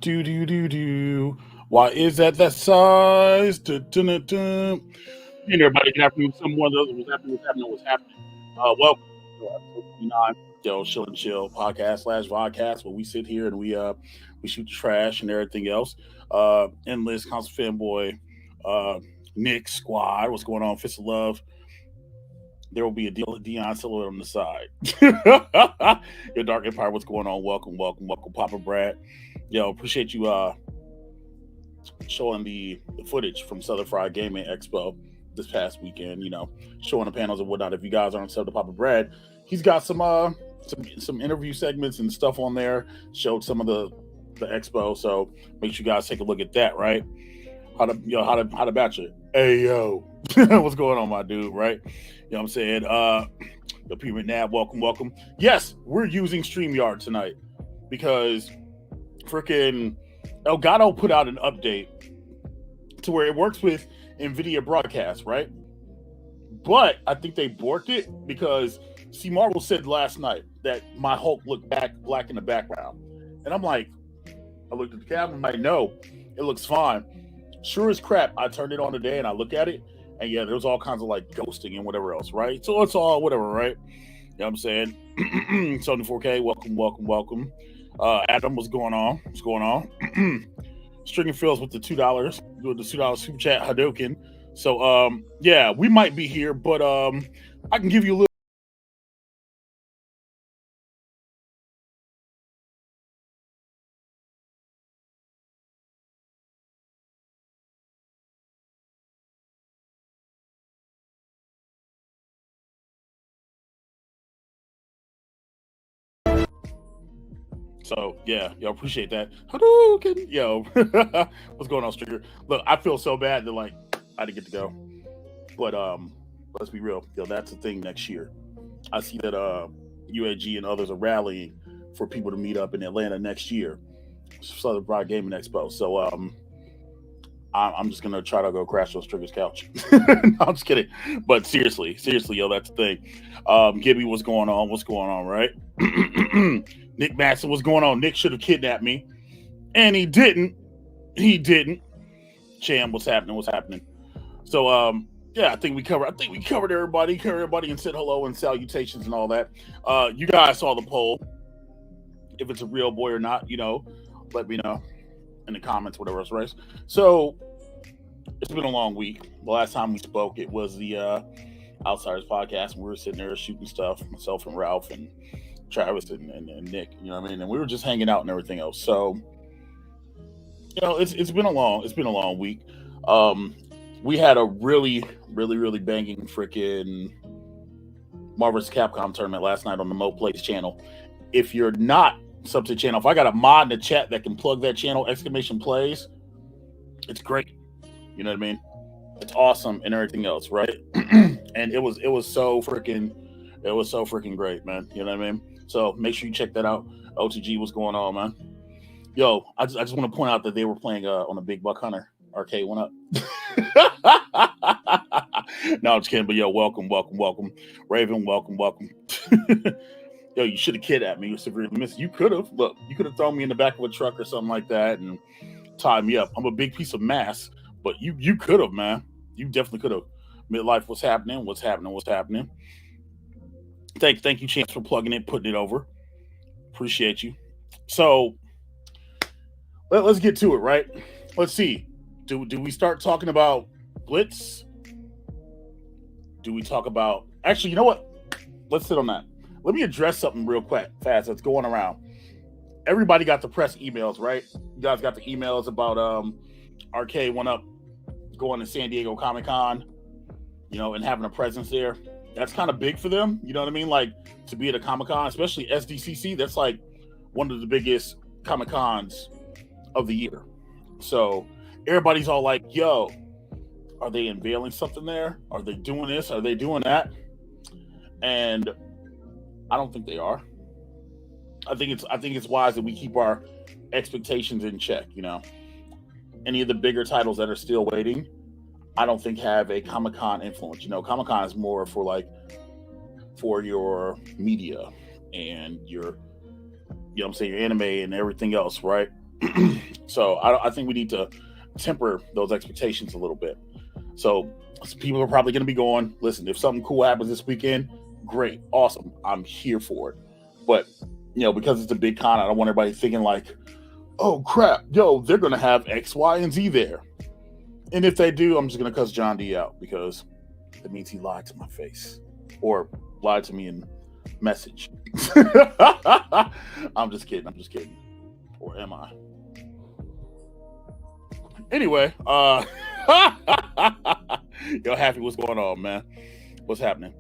Do do do do. Why is that size? Dun, dun, dun, dun. Hey, everybody, good afternoon. Someone else what's happening. Welcome to episode 29, Shill and Chill podcast / vodcast, where we sit here and we shoot the trash and everything else. Endless constant fanboy, Nick Squad. What's going on? Fist of Love. There will be a Dion silhouette on the side. Your Dark Empire, what's going on? Welcome, Papa Brad. Yo, appreciate you showing the footage from Southern Fried Gaming Expo this past weekend. You know, showing the panels and whatnot. If you guys aren't subbed to Papa Brad, he's got some interview segments and stuff on there. Showed some of the expo, so make sure you guys take a look at that. Right? How to bachelor? Hey yo, what's going on, my dude? Right? You know what I'm saying? The P Nab, welcome. Yes, we're using StreamYard tonight because freaking Elgato put out an update to where it works with NVIDIA broadcast, right? But I think they borked it because C Marvel said last night that my Hulk looked black in the background. And I'm like, I looked at the camera, I'm like, no, it looks fine. Sure as crap, I turned it on today and I look at it, and yeah, there's all kinds of like ghosting and whatever else, right? So it's all whatever, right? You know what I'm saying? 74K, welcome. Adam, what's going on? Stringing Phils with the $2, with the $2 super chat Hadouken. So yeah, we might be here, but I can give you a little. So yeah, yo, appreciate that. Hadouken, yo, what's going on, Stringer? Look, I feel so bad that like I didn't get to go, but let's be real, yo, that's the thing next year. I see that UAG and others are rallying for people to meet up in Atlanta next year, Southern Broad Gaming Expo. So I'm just gonna try to go crash on Stringer's couch. No, I'm just kidding, but seriously, yo, that's the thing. Gibby, what's going on, right? Nick Matson, what's going on? Nick should have kidnapped me, and he didn't. Cham, what's happening? So yeah, I think we covered everybody, and said hello and salutations and all that. You guys saw the poll. If it's a real boy or not, you know, let me know in the comments, whatever else, right? So it's been a long week. The last time we spoke, it was the Outsiders podcast, and we were sitting there shooting stuff, myself and Ralph and Travis and Nick, you know what I mean? And we were just hanging out and everything else. So, you know, it's been a long week. We had a really banging freaking Marvel vs. Capcom tournament last night on the Mo Plays channel. If you're not sub to the channel, if I got a mod in the chat that can plug that channel, !plays, it's great. You know what I mean? It's awesome and everything else, right? And it was so freaking great, man. You know what I mean? So make sure you check that out. OTG, what's going on, man? Yo, I just want to point out that they were playing on a Big Buck Hunter Arcade1Up. No, I'm just kidding, but yo, welcome. Raven, welcome. Yo, you should have kidnapped me. You severely missed. You could have. Look, you could have thrown me in the back of a truck or something like that and tied me up. I'm a big piece of mass, but you could have, man. You definitely could have. Midlife, what's happening? Thank you, Chance, for plugging it, putting it over. Appreciate you. So let's get to it, right? Let's see. Do we start talking about Blitz? Do we talk about... Actually, you know what? Let's sit on that. Let me address something real quick, fast, that's going around. Everybody got the press emails, right? You guys got the emails about Arcade1Up going to San Diego Comic-Con, you know, and having a presence there. That's kind of big for them, you know what I mean? Like, to be at a Comic-Con, especially SDCC, that's like one of the biggest Comic-Cons of the year. So everybody's all like, yo, are they unveiling something there? Are they doing this? Are they doing that? And I don't think they are. I think it's wise that we keep our expectations in check, you know. Any of the bigger titles that are still waiting, I don't think have a Comic-Con influence. You know, Comic-Con is more for your media and your, you know what I'm saying, your anime and everything else, right? So I think we need to temper those expectations a little bit. So people are probably going to be going, listen, if something cool happens this weekend, great, awesome, I'm here for it. But, because it's a big con, I don't want everybody thinking like, oh crap, they're going to have X, Y, and Z there. And if they do, I'm just going to cuss John D out because that means he lied to my face or lied to me in message. I'm just kidding. Or am I? Anyway, Happy, what's going on, man? What's happening?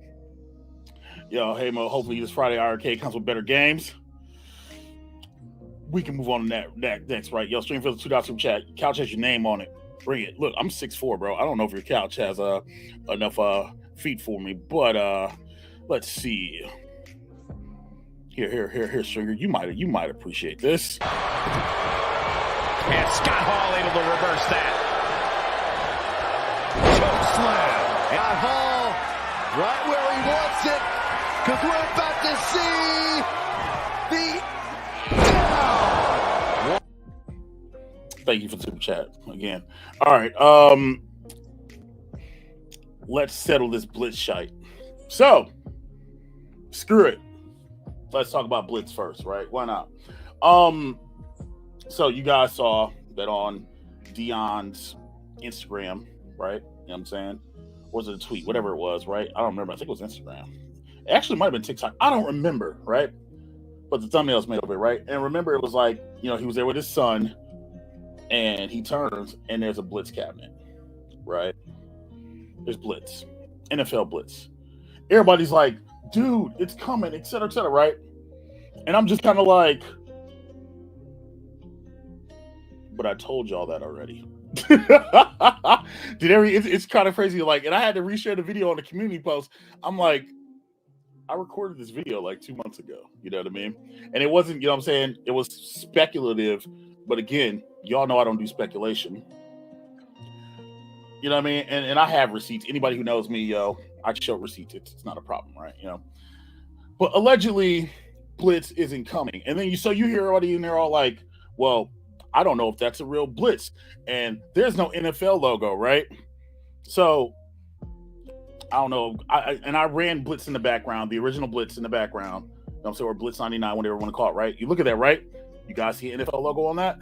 Hey, Mo, hopefully this Friday iiRcade comes with better games. We can move on to that next, right? Streamfield $2 super chat. Couch has your name on it. Bring it. Look, I'm 6'4", bro. I don't know if your couch has enough feet for me, but let's see. Here, Stringer. You might appreciate this. And Scott Hall able to reverse that. Choke slam. And Hall right where he wants it, because we're about to see the down. Thank you for the super chat again. All right. Let's settle this Blitz shite. So, screw it. Let's talk about Blitz first, right? Why not? So you guys saw that on Dion's Instagram, right? You know what I'm saying? Or was it a tweet? Whatever it was, right? I don't remember. I think it was Instagram. It actually might have been TikTok. I don't remember, right? But the thumbnail's made of it, right? And remember, it was like, he was there with his son, and he turns, and there's a Blitz cabinet, right? There's Blitz. NFL Blitz. Everybody's like, dude, it's coming, et cetera, right? And I'm just kind of like, but I told y'all that already. It's kind of crazy. Like, and I had to reshare the video on the community post. I'm like, I recorded this video like 2 months ago. You know what I mean? And it wasn't, you know what I'm saying? It was speculative. But again, y'all know I don't do speculation. You know what I mean? And I have receipts. Anybody who knows me, I show receipts. It's not a problem, right? But allegedly, Blitz isn't coming. And then you hear everybody in there all like, well, I don't know if that's a real Blitz. And there's no NFL logo, right? So, I don't know. I ran Blitz in the background, the original Blitz in the background. You know what I'm saying? Or Blitz 99, whatever you want to call it, right? You look at that, right? You guys see an NFL logo on that?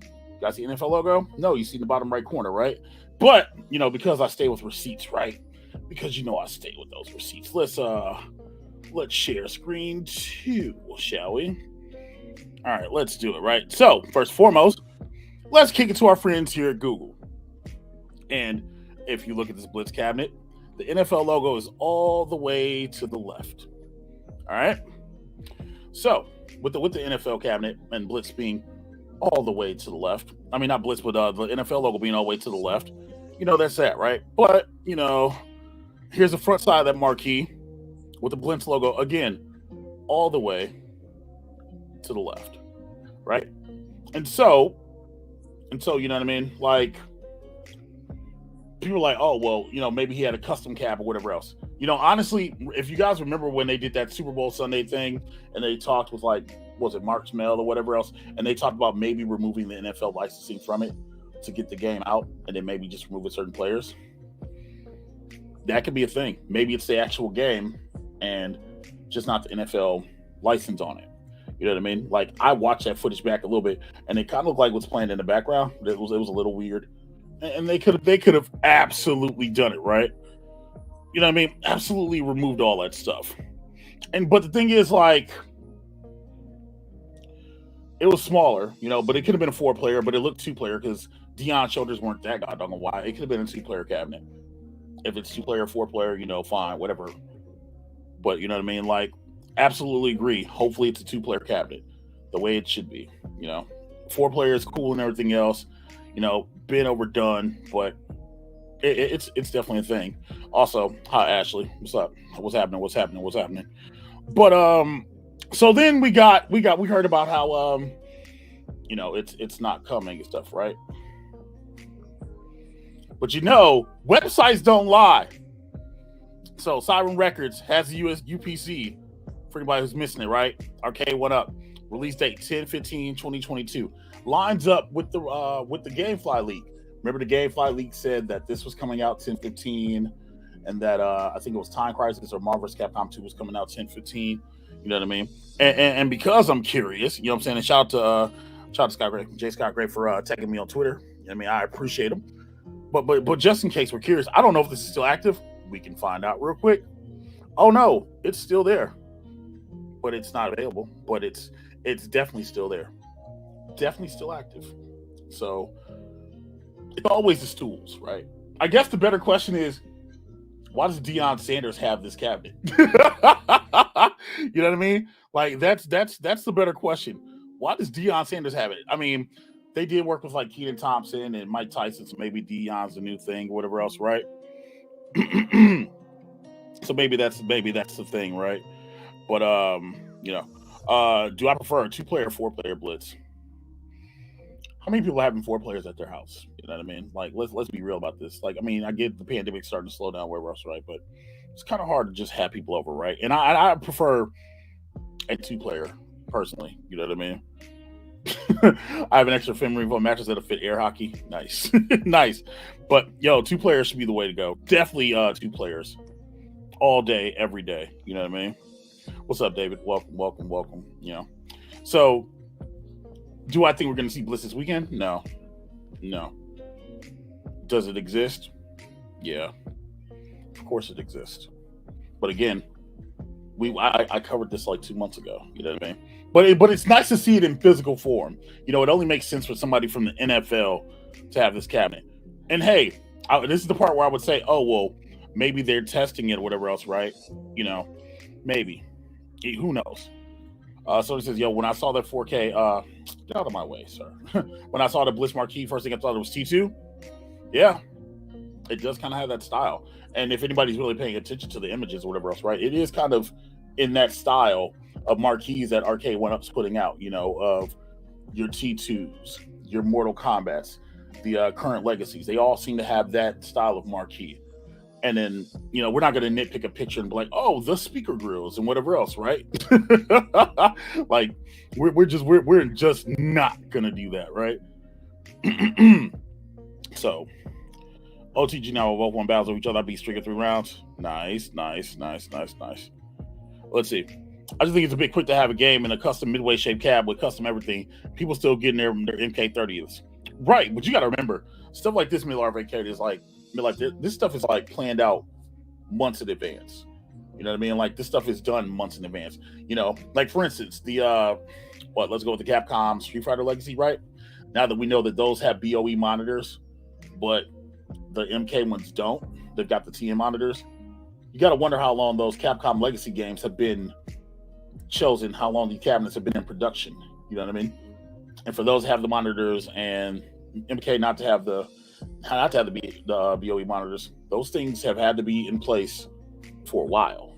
You guys see an NFL logo? No, you see the bottom right corner, right? But, because I stay with receipts, right? Because I stay with those receipts. Let's share screen 2, shall we? All right, let's do it, right? So, first and foremost, let's kick it to our friends here at Google. And if you look at this Blitz cabinet, the NFL logo is all the way to the left. All right? So, with the NFL cabinet and Blitz being all the way to the left, I mean, not Blitz, but the NFL logo being all the way to the left, that's that, right? But, here's the front side of that marquee with the Blitz logo, again, all the way to the left, right? And so, you know what I mean? Like, people are like, oh, well, maybe he had a custom cap or whatever else. Honestly, if you guys remember when they did that Super Bowl Sunday thing and they talked with, like, was it Mark Smell or whatever else, and they talked about maybe removing the NFL licensing from it to get the game out and then maybe just remove certain players. That could be a thing. Maybe it's the actual game and just not the NFL license on it. You know what I mean? Like, I watched that footage back a little bit, and it kind of looked like what's playing in the background. It was a little weird, and they could have absolutely done it, right? You know what I mean? Absolutely removed all that stuff. But the thing is, like, it was smaller, but it could have been a 4-player, but it looked 2-player because Dion's shoulders weren't that goddamn wide. It could have been a 2-player cabinet. If it's 2-player, 4-player, fine, whatever. But you know what I mean? Like, absolutely agree. Hopefully it's a 2-player cabinet, the way it should be. 4-player is cool and everything else. Been overdone, but it's definitely a thing. Also, hi Ashley, what's up? What's happening? But so then we heard about how it's not coming and stuff, right? But websites don't lie. So Siren Records has the US UPC for anybody who's missing it, right? Arcade1Up. Release date 10/15/2022. Lines up with the GameFly leak. Remember the GameFly leak said that this was coming out 10/15, and that I think it was Time Crisis or Marvel vs. Capcom 2 was coming out 10/15. You know what I mean? And because I'm curious, you know what I'm saying? And shout out to Scott Gray, J. Scott Gray for tagging me on Twitter. I mean, I appreciate him. But just in case we're curious, I don't know if this is still active. We can find out real quick. Oh no, it's still there, but it's not available. But it's definitely still there, definitely still active. So it's always the stools, right? I guess the better question is, why does Deion Sanders have this cabinet? You know what I mean? Like that's the better question. Why does Deion Sanders have it? I mean, they did work with like Keaton Thompson and Mike Tyson, so maybe Deion's the new thing or whatever else, right? So maybe that's the thing, right? But you know, do I prefer a 2-player or 4-player Blitz? How many people are having 4 players at their house? You know what I mean? Like, let's be real about this. Like, I mean, I get the pandemic starting to slow down wherever else, right? But it's kind of hard to just have people over, right? And I prefer a 2-player personally. You know what I mean? I have an extra Fem Revo mattress that'll fit air hockey. Nice, nice. But yo, 2 players should be the way to go. Definitely 2 players, all day, every day. You know what I mean? What's up, David? Welcome. You know, so. Do I think we're going to see Blitz this weekend? No. Does it exist? Yeah. Of course it exists. But again, I covered this like 2 months ago. You know what I mean? But it's nice to see it in physical form. You know, it only makes sense for somebody from the NFL to have this cabinet. And hey, this is the part where I would say, oh, well, maybe they're testing it or whatever else, right? You know, maybe. Who knows? So he says, yo, when I saw that 4K, get out of my way, sir. When I saw the Blitz Marquee, first thing I thought it was T2. Yeah, it does kind of have that style. And if anybody's really paying attention to the images or whatever else, right, it is kind of in that style of marquees that Arcade1Up's putting out, you know, of your T2s, your Mortal Kombats, the current legacies. They all seem to have that style of marquee. And then, you know, we're not going to nitpick a picture and be like, oh, the speaker grills and whatever else, right? Like, we're just not going to do that, right? So, OTG now will both one battles with each other. I beat Stricker 3 rounds. Nice. Let's see. I just think it's a bit quick to have a game in a custom midway shaped cab with custom everything. People still getting their MK30s. Right, but you got to remember, stuff like this iiRcade is like this stuff is like planned out months in advance. You know what I mean? Like this stuff is done months in advance. You know, like for instance, the let's go with the Capcom Street Fighter Legacy, right? Now that we know that those have BOE monitors, but the MK ones don't, they've got the TN monitors. You got to wonder how long those Capcom Legacy games have been chosen, how long the cabinets have been in production. You know what I mean? And for those to have the monitors and MK not to have the BOE monitors, those things have had to be in place for a while.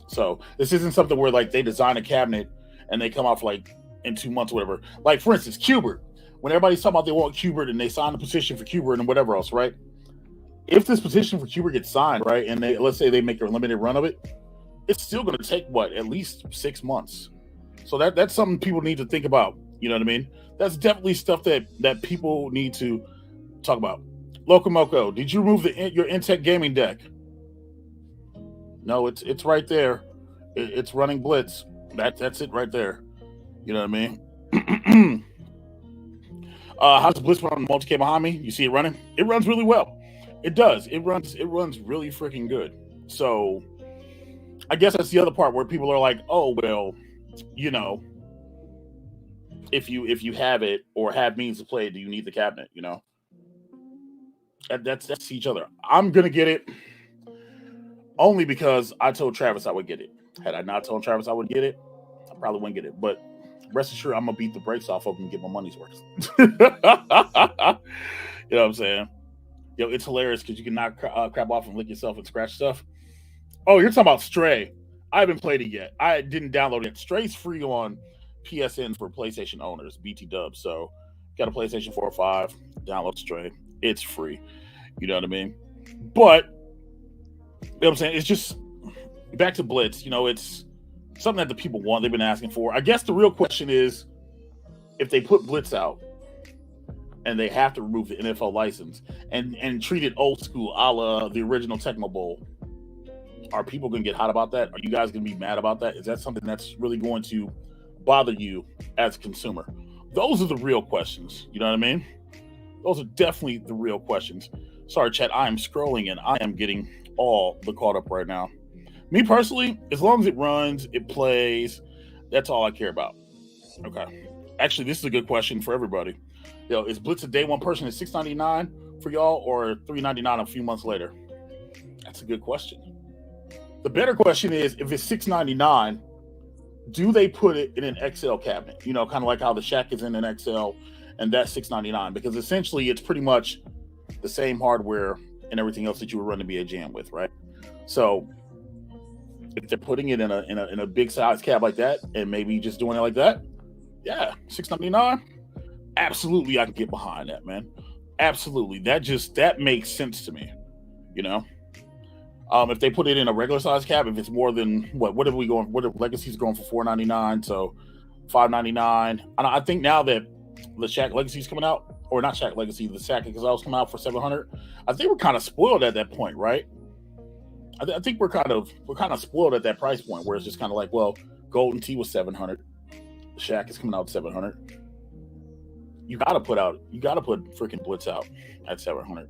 So this isn't something where like they design a cabinet and they come off like in 2 months or whatever. Like for instance, Qbert. When everybody's talking about they want Qbert and they sign a petition for Qbert and whatever else, right? If this petition for Qbert gets signed, right, and let's say they make a limited run of it, it's still going to take at least 6 months. So that's something people need to think about. You know what I mean? That's definitely stuff that people need to talk about. Locomoco, did you remove your Intech gaming deck? No, it's right there. It's running Blitz. That's it right there. You know what I mean? How's Blitz run on the multi-K behind me? You see it running? It runs really well. It does. It runs really freaking good. So I guess that's the other part where people are like, oh well, you know, if you have it or have means to play, do you need the cabinet? You know, that's each other. I'm gonna get it only because I told Travis I would get it. Had I not told Travis I would get it, I probably wouldn't get it. But rest assured, I'm gonna beat the brakes off of him and get my money's worth. You know what I'm saying? Yo, it's hilarious because you can knock crap off and lick yourself and scratch stuff. Oh, you're talking about Stray. I haven't played it yet. I didn't download it. Stray's free on PSN for PlayStation owners, BT dubs. So, got a PlayStation 4 or 5, download Stray. It's free. You know what I mean? But, you know what I'm saying? It's just, back to Blitz, you know, it's something that the people want. They've been asking for. I guess the real question is, if they put Blitz out and they have to remove the NFL license and treat it old school, a la the original Tecmo Bowl, are people going to get hot about that? Are you guys going to be mad about that? Is that something that's really going to bother you as a consumer? Those are the real questions. You know what I mean? Those are definitely the real questions. Sorry, chat. I am scrolling and I am getting all the caught up right now. Me personally, as long as it runs, it plays, that's all I care about. Okay. Actually, this is a good question for everybody. Is Blitz a day one person at $6.99 for y'all or $3.99 a few months later? That's a good question. The better question is, if it's $6.99, do they put it in an XL cabinet? Kind of like how the Shaq is in an XL, and that's $6.99, because essentially it's pretty much the same hardware and everything else that you would run the NBA Jam with, right? So if they're putting it in a big size cab like that, and maybe just doing it like that, yeah, $6.99, absolutely, I can get behind that, man. Absolutely, that makes sense to me. If they put it in a regular size cab, if it's more than what are we going? What are Legacy's going for $4.99? So $5.99. And I think now that the Shaq Legacy's coming out, or not Shaq Legacy, the Shaq Excel's coming out for $700. I think we're kind of spoiled at that point, right? I think we're kind of spoiled at that price point where it's just kind of like, well, Golden Tee was $700. The Shaq is coming out at $700. You gotta put freaking Blitz out at $700.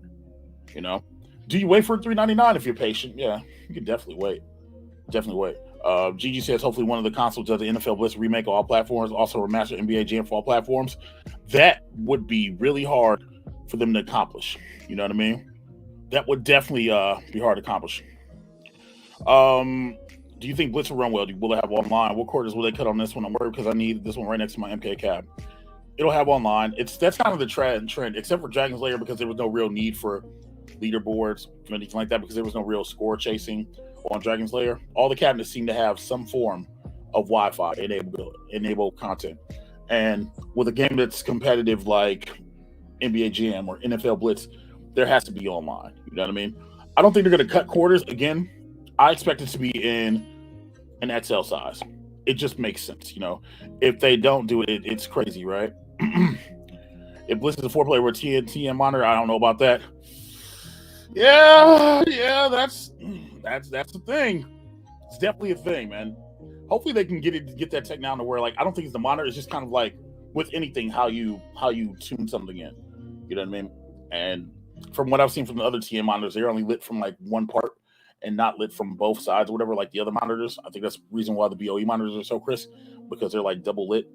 Do you wait for $3.99 if you're patient? Yeah, you can definitely wait. Gigi says hopefully one of the consoles does the NFL Blitz remake on all platforms, also remaster NBA Jam for all platforms. That would be really hard for them to accomplish. You know what I mean? That would definitely be hard to accomplish. Do you think Blitz will run well? Will it have online? What quarters will they cut on this one? I'm worried because I need this one right next to my MK cab. It'll have online. That's kind of the trend, except for Dragon's Lair, because there was no real need for leaderboards or anything like that, because there was no real score chasing on Dragon's Lair. All the cabinets seem to have some form of Wi-Fi enabled content. And with a game that's competitive like NBA Jam or NFL Blitz, there has to be online. You know what I mean? I don't think they're going to cut quarters. Again, I expect it to be in an XL size. It just makes sense, If they don't do it, it's crazy, right? If Blitz is a 4-player with TNT monitor, I don't know about that. Yeah, that's the thing. It's definitely a thing, man. Hopefully they can get that tech down to where, like, I don't think it's the monitor. It's just kind of like with anything, how you tune something in. You know what I mean? And from what I've seen from the other TN monitors, they're only lit from like one part and not lit from both sides or whatever, like the other monitors. I think that's the reason why the BOE monitors are so crisp, because they're like double lit.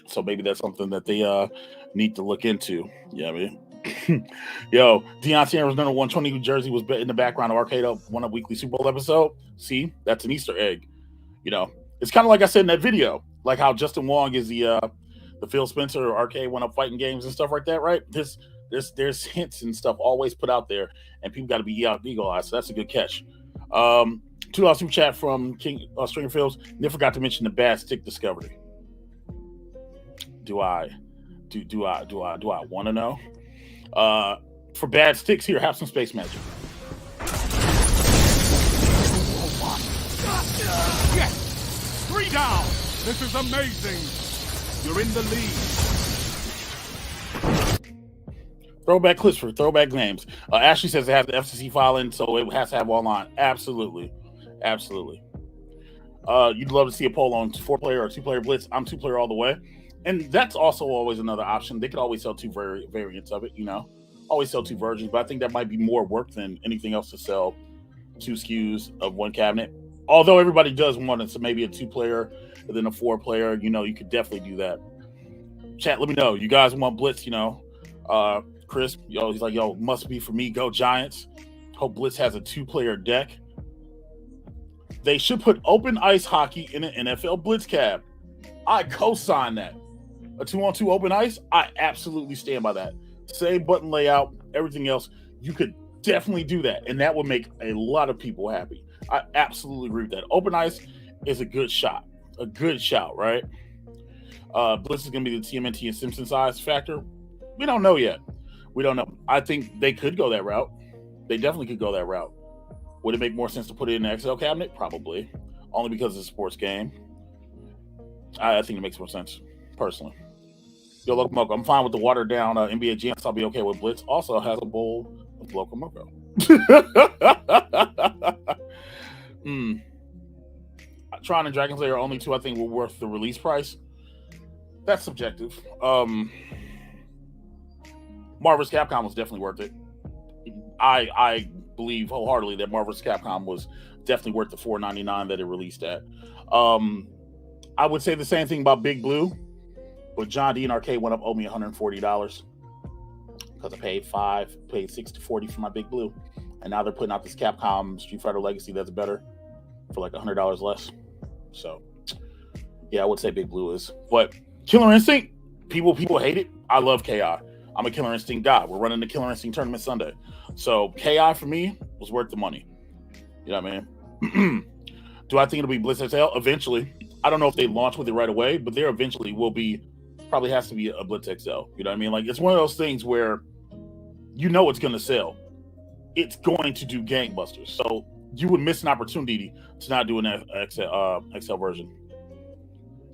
So maybe that's something that they need to look into. Yeah, I mean. Yo, Deion Sanders number 120 jersey was in the background of Arcade1Up weekly Super Bowl episode. See, that's an Easter egg. It's kind of like I said in that video, like how Justin Wong is the Phil Spencer Arcade1Up fighting games and stuff like that, right? There's hints and stuff always put out there, and people got to be eagle-eyed. So that's a good catch. $2 super chat from King Stringer Fields. Never forgot to mention the bad stick discovery. Do I want to know? For bad sticks, here, have some space magic. Yes! 3 down! This is amazing! You're in the lead. Throwback clips for throwback games. Ashley says it has the FCC filing, so it has to have online. Absolutely. You'd love to see a poll on 4-player or 2-player Blitz. I'm 2-player all the way. And that's also always another option. They could always sell 2 variants of it, always sell 2 versions, but I think that might be more work than anything else to sell 2 SKUs of one cabinet. Although everybody does want it, so maybe a 2-player and then a 4-player, you could definitely do that. Chat, let me know. You guys want Blitz, Chris, he's like, must be for me. Go Giants. Hope Blitz has a 2-player deck. They should put open ice hockey in an NFL Blitz cab. I co-sign that. A 2-on-2 open ice, I absolutely stand by that. Same button layout, everything else. You could definitely do that, and that would make a lot of people happy. I absolutely agree with that. Open ice is a good shot. A good shout, right? Blitz is going to be the TMNT and Simpson size factor. We don't know yet. We don't know. I think they could go that route. They definitely could go that route. Would it make more sense to put it in an XL cabinet? Probably. Only because it's a sports game. I think it makes more sense, personally. Yo, Locomoco, I'm fine with the watered down NBA Jam. So I'll be okay with Blitz. Also has a bowl of Locomoco. Tron and Dragon Slayer are only two I think were worth the release price. That's subjective. Marvel's Capcom was definitely worth it. I believe wholeheartedly that Marvel's Capcom was definitely worth the $4.99 that it released at. I would say the same thing about Big Blue, but John D and Arcade1Up owe me $140 because I paid $6 to $40 for my Big Blue, and now they're putting out this Capcom Street Fighter Legacy that's better for like $100 less. So yeah, I would say Big Blue is. But Killer Instinct, people hate it. I love KI. I'm a Killer Instinct guy. We're running the Killer Instinct tournament Sunday. So KI for me was worth the money. You know what I mean? Do I think it'll be Blitz XL? Eventually. I don't know if they launch with it right away, but there eventually will be, probably has to be a Blitz XL. You know what I mean? Like, it's one of those things where you know it's going to sell. It's going to do gangbusters. So you would miss an opportunity to not do an XL version.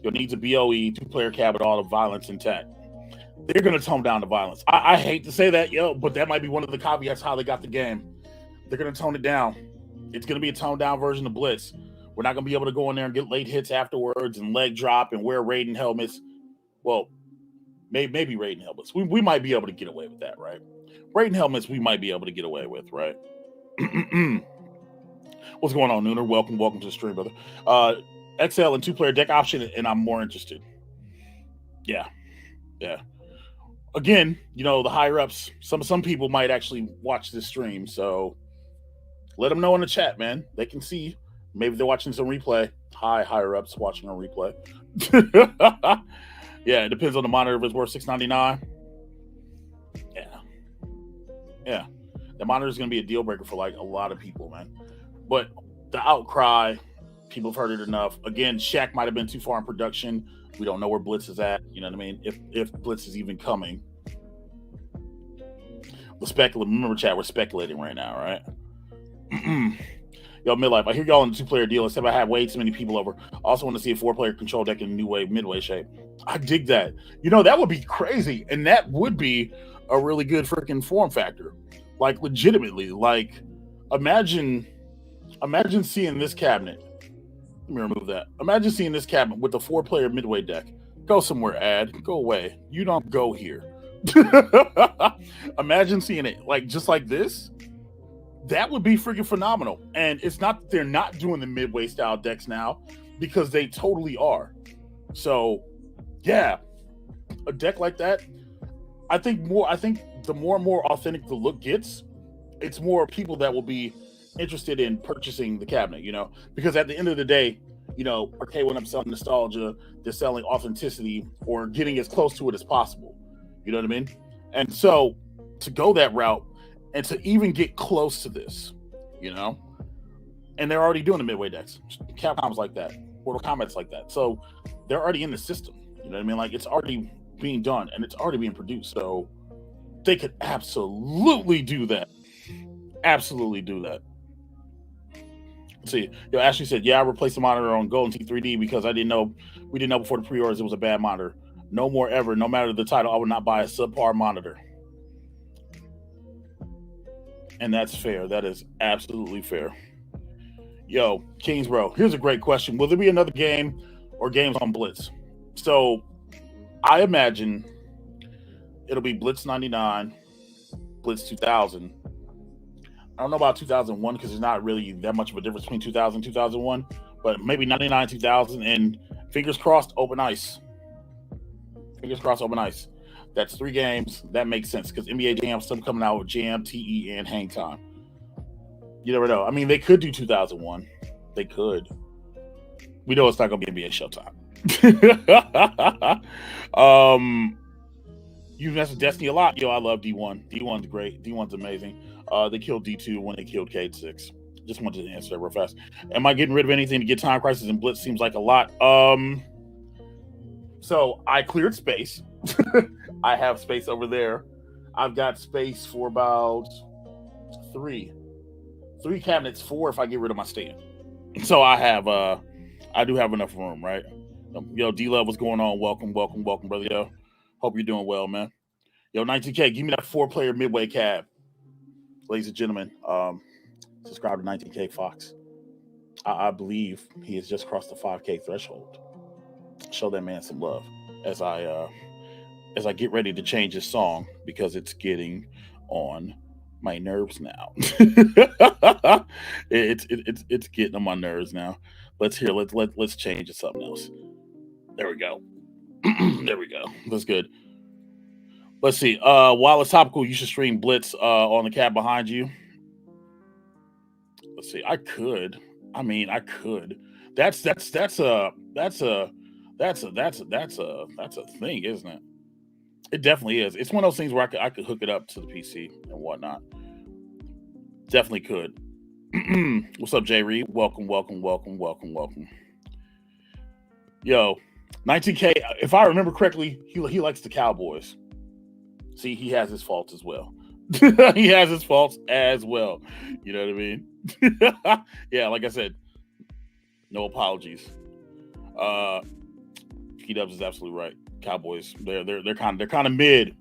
You'll need a BOE, two-player cab with all the violence intact. They're going to tone down the violence. I hate to say that, but that might be one of the caveats how they got the game. They're going to tone it down. It's going to be a toned-down version of Blitz. We're not going to be able to go in there and get late hits afterwards and leg drop and wear Raiden helmets. Well, maybe Raiden helmets. We might be able to get away with that, right? Raiden helmets we might be able to get away with, right? What's going on, Nooner? Welcome to the stream, brother. XL and two-player deck option, and I'm more interested. Yeah. Again, the higher-ups, some people might actually watch this stream, so let them know in the chat, man. They can see. Maybe they're watching some replay. Hi, higher-ups watching a replay. Yeah, it depends on the monitor if it's worth $6.99. Yeah. The monitor is going to be a deal breaker for like a lot of people, man. But the outcry, people have heard it enough. Again, Shaq might have been too far in production. We don't know where Blitz is at. You know what I mean? If Blitz is even coming. Remember, chat, we're speculating right now, right? Yo, midlife, I hear y'all in the two-player deal, except I have way too many people over. Also want to see a four-player control deck in a new wave, midway shape. I dig that. That would be crazy. And that would be a really good freaking form factor. Like, legitimately. Like, imagine seeing this cabinet. Let me remove that. Imagine seeing this cabinet with a four-player midway deck. Go somewhere, Ad. Go away. You don't go here. Imagine seeing it like just like this. That would be freaking phenomenal. And it's not that they're not doing the midway style decks now, because they totally are. So yeah, a deck like that, I think the more and more authentic the look gets, it's more people that will be interested in purchasing the cabinet, because at the end of the day, Arcade1Up selling nostalgia, they're selling authenticity or getting as close to it as possible. You know what I mean? And so to go that route and to even get close to this, and they're already doing the midway decks. Capcom's like that. Mortal Kombat's like that. So they're already in the system. You know what I mean? Like, it's already being done and it's already being produced. So they could absolutely do that. Absolutely do that. Let's see. Ashley said, yeah, I replaced the monitor on Golden Tee 3D because we didn't know before the pre-orders it was a bad monitor. No more ever. No matter the title, I would not buy a subpar monitor. And that's fair. That is absolutely fair. Yo, Kingsbro, here's a great question. Will there be another game or games on Blitz? So I imagine it'll be Blitz 99, Blitz 2000. I don't know about 2001 because there's not really that much of a difference between 2000 and 2001, but maybe 99, 2000, and fingers crossed, Open Ice. Fingers crossed, Open Ice. That's 3 games. That makes sense because NBA Jam's still coming out with Jam, TE, and Hang Time. You never know. I mean, they could do 2001. They could. We know it's not going to be NBA Showtime. You've messed with Destiny a lot. Yo, I love D1. D1's great. D1's amazing. They killed D2 when they killed Cade 6. Just wanted to answer that real fast. Am I getting rid of anything to get Time Crisis and Blitz? Seems like a lot. So I cleared space. I have space over there. I've got space for about 3 cabinets, 4 if I get rid of my stand. So I do have enough room, right? Yo, D-Love, what's going on? Welcome, brother. Yo, hope you're doing well, man. Yo, 19K, give me that 4-player midway cab. Ladies and gentlemen, subscribe to 19K Fox. I believe he has just crossed the 5K threshold. Show that man some love as I get ready to change his song because it's getting on my nerves now. it's getting on my nerves now. Let's change to something else. There we go. There we go. That's good. Let's see. While it's topical, you should stream Blitz on the cab behind you. Let's see. I could. That's a thing, isn't it? It definitely is. It's one of those things where I could hook it up to the PC and whatnot. Definitely could. What's up, Jay Reed? Welcome. Yo, 19K. If I remember correctly, he likes the Cowboys. See, he has his faults as well. He has his faults as well. You know what I mean? Yeah, like I said, no apologies. P-Dubs is absolutely right. Cowboys, they're kind of mid.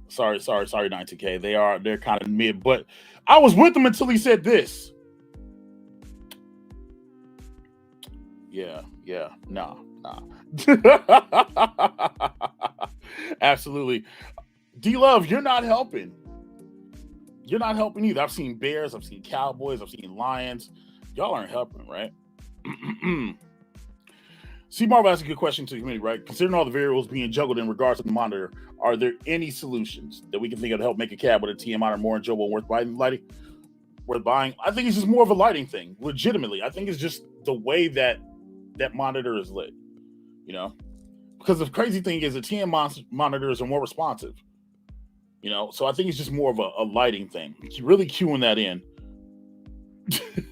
Sorry, 19K. They're kind of mid, but I was with him until he said this. Yeah, nah. Absolutely. D-Love, you're not helping. You're not helping either. I've seen Bears, I've seen Cowboys, I've seen Lions. Y'all aren't helping, right? C. Marvel asked a good question to the community, right? Considering all the variables being juggled in regards to the monitor, are there any solutions that we can think of to help make a cab with a TM monitor more enjoyable and worth buying? I think it's just more of a lighting thing. Legitimately, I think it's just the way that monitor is lit. You know, because the crazy thing is the TM monitors are more responsive. You know, so I think it's just more of a lighting thing. It's really cueing that in.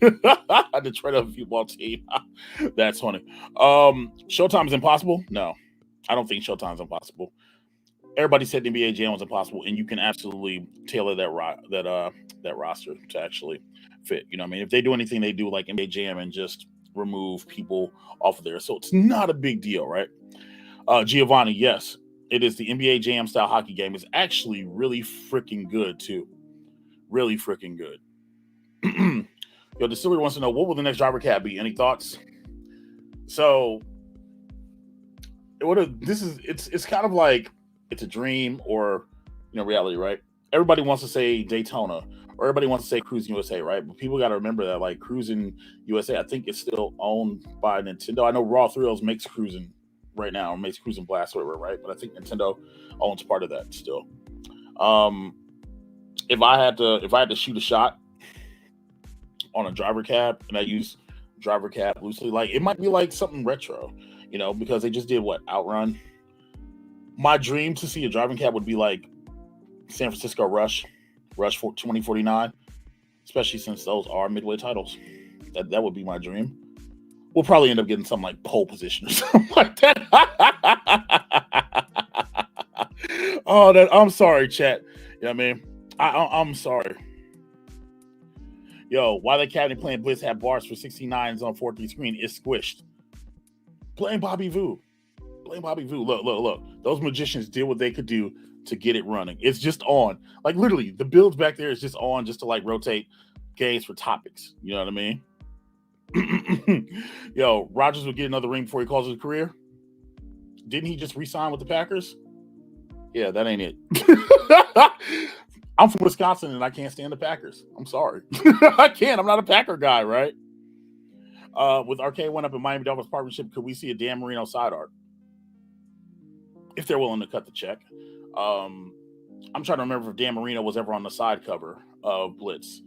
I had to trade up a few ball team. That's funny. Showtime is impossible? No, I don't think Showtime is impossible. Everybody said the NBA Jam was impossible, and you can absolutely tailor that roster to actually fit. You know what I mean? If they do anything, they do like NBA Jam and just remove people off of there. So it's not a big deal, right? Giovanni, yes, it is the NBA Jam style hockey game. It's actually really freaking good too. Really freaking good. Yo, Distillery wants to know, what will the next driver cab be? Any thoughts? So it's kind of like it's a dream or reality, right? Everybody wants to say Daytona or everybody wants to say Cruising USA, right? But people got to remember that like Cruising USA, I think it's still owned by Nintendo. I know Raw Thrills makes Cruising right now, or makes Cruising Blast, whatever, right? But I think Nintendo owns part of that still. If I had to shoot a shot on a driver cab, and I use driver cab loosely, like it might be like something retro, because they just did Outrun. My dream to see a driving cab would be like San Francisco Rush for 2049, especially since those are midway titles. That would be my dream. We'll probably end up getting something like pole position or something like that. I'm sorry, chat. You know what I mean? I'm sorry. Yo, why the Academy playing Blitz have bars for 69s on 4-3 screen is squished. Blame Bobby Vu. Look. Those magicians did what they could do to get it running. It's just on. Like literally, the builds back there is just on just to like rotate games for topics. You know what I mean? Yo, Rodgers will get another ring before he calls it a career. Didn't he just re-sign with the Packers? Yeah, that ain't it. I'm from Wisconsin and I can't stand the Packers. I'm sorry. I can't. I'm not a Packer guy, right? With Arcade1Up and Miami Dolphins partnership, could we see a Dan Marino side art? If they're willing to cut the check. I'm trying to remember if Dan Marino was ever on the side cover of Blitz.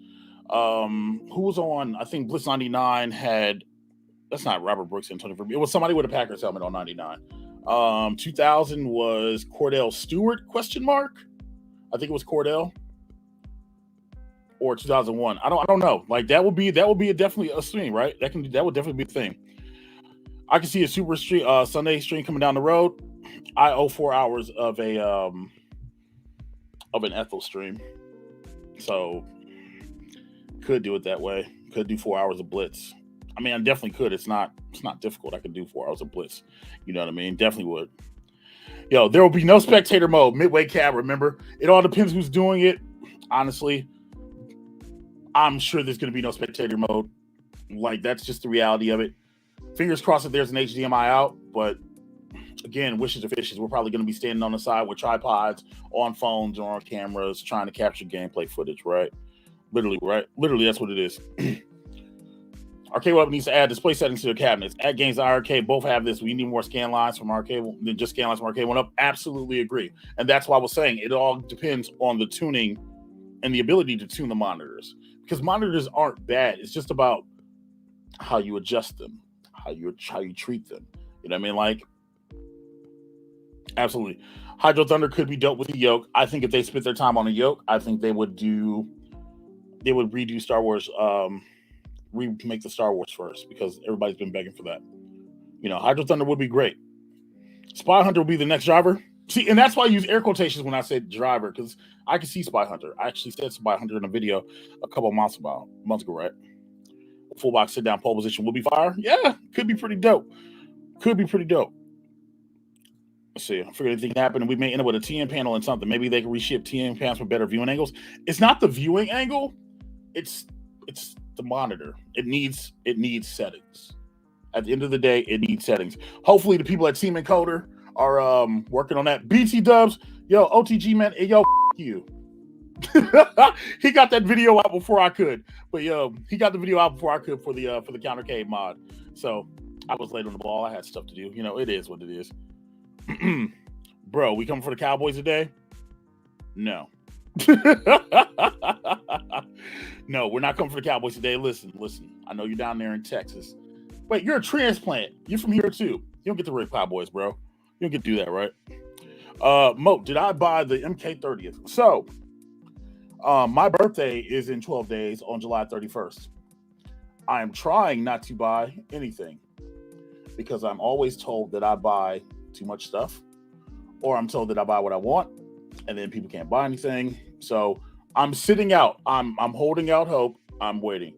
Who was on? I think Blitz 99 had. That's not Robert Brooks and Tony Verbeek. It was somebody with a Packers helmet on 99. 2000 was Cordell Stewart? ? I think it was Cordell. Or 2001. I don't know. Like that would be definitely a stream, right? That would definitely be a thing. I can see a super stream, Sunday stream coming down the road. I owe 4 hours of an Ethel stream, so could do it that way. Could do 4 hours of Blitz. I mean, I definitely could. It's not difficult. I could do 4 hours of Blitz. You know what I mean? Definitely would. Yo, there will be no spectator mode. Midway cab, remember? It all depends who's doing it. Honestly, I'm sure there's going to be no spectator mode. Like, that's just the reality of it. Fingers crossed that there's an HDMI out, but again, wishes are fishes. We're probably going to be standing on the side with tripods, on phones, or on cameras, trying to capture gameplay footage, right? Literally, right? Literally, that's what it is. Arcade1Up needs to add display settings to their cabinets. At Games and iiRcade both have this. We need more scan lines from Arcade than just scan lines from Arcade1Up. Absolutely agree. And that's why I was saying it all depends on the tuning and the ability to tune the monitors. Because monitors aren't bad. It's just about how you adjust them, how you treat them. You know what I mean? Like, absolutely. Hydro Thunder could be dope with the yoke. I think if they spent their time on a yoke, I think they would redo Star Wars, remake the Star Wars first, because everybody's been begging for that. You know, Hydro Thunder would be great. Spy Hunter will be the next driver. See, and that's why I use air quotations when I said driver, because I can see Spy Hunter. I actually said Spy Hunter in a video a couple months ago, right? Full box sit down pole position will be fire. Yeah, could be pretty dope. Could be pretty dope. Let's see. I figured anything happened, and we may end up with a TN panel and something. Maybe they can reship TN panels for better viewing angles. It's not the viewing angle. It's the monitor. It needs settings. At the end of the day, it needs settings. Hopefully, the people at Team Encoder are working on that. BT Dubs, yo, OTG man, yo, you. He got that video out before I could, but yo, he got the video out before I could for the Countercade mod. So I was late on the ball. I had stuff to do. You know, it is what it is. Bro, we coming for the Cowboys today? No. No, we're not coming for the Cowboys today. Listen. I know you're down there in Texas. Wait, you're a transplant. You're from here too. You don't get the Rick Cowboys, bro. You don't get to do that, right? Mo, did I buy the MK30th? So, my birthday is in 12 days on July 31st. I am trying not to buy anything because I'm always told that I buy too much stuff, or I'm told that I buy what I want, and then people can't buy anything. So I'm sitting out. I'm holding out hope. I'm waiting.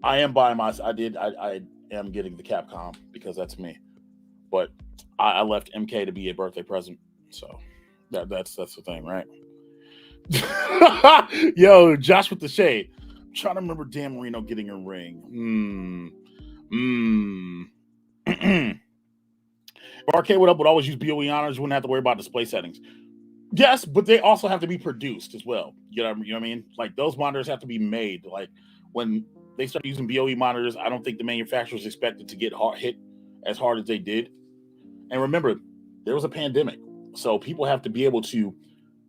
I am buying I am getting the Capcom because that's me. But I left MK to be a birthday present. So that's the thing, right? Yo, Josh with the shade. I'm trying to remember Dan Marino getting a ring. Arcade1Up would always use BOE honors. You wouldn't have to worry about display settings. Yes, but they also have to be produced as well. You know what I mean? Like, those monitors have to be made. Like, when they start using BOE monitors, I don't think the manufacturers expected to get hit as hard as they did. And remember, there was a pandemic. So people have to be able to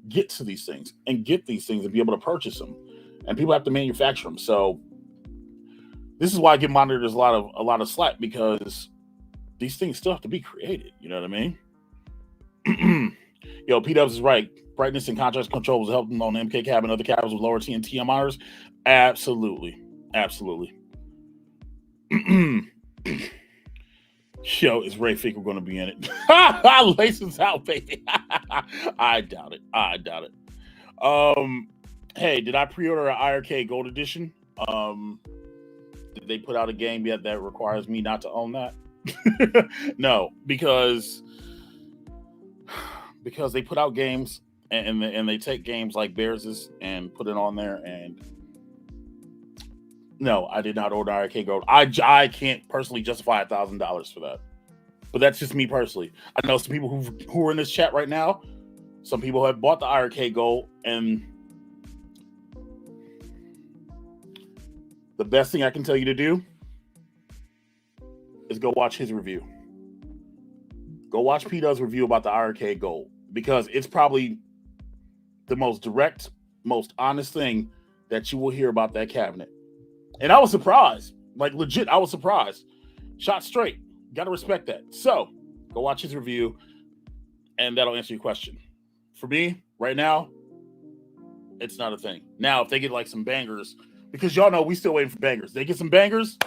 get to these things and be able to purchase them. And people have to manufacture them. So this is why I give monitors a lot of slack, because these things still have to be created. You know what I mean? Yo, P-Dubs is right. Brightness and contrast control was helping on the MK cab and other cabs with lower TNT monitors. Absolutely. Yo, is Ray Finkel going to be in it? Laces out, baby. I doubt it. Hey, did I pre-order an iiRcade Gold Edition? Did they put out a game yet that requires me not to own that? No, because they put out games and they take games like Bears's and put it on there. And no, I did not order iiRcade Gold. I can't personally justify $1,000 for that, but that's just me personally. I know some people who are in this chat right now. Some people have bought the iiRcade Gold, and the best thing I can tell you to do is go watch his review. Go watch P-Dub's review about the iiRcade Gold, because it's probably the most direct, most honest thing that you will hear about that cabinet. And I was surprised. Like, legit, I was surprised. Shot straight. Got to respect that. So, go watch his review, and that'll answer your question. For me, right now, it's not a thing. Now, if they get, like, some bangers, because y'all know we still waiting for bangers. They get some bangers,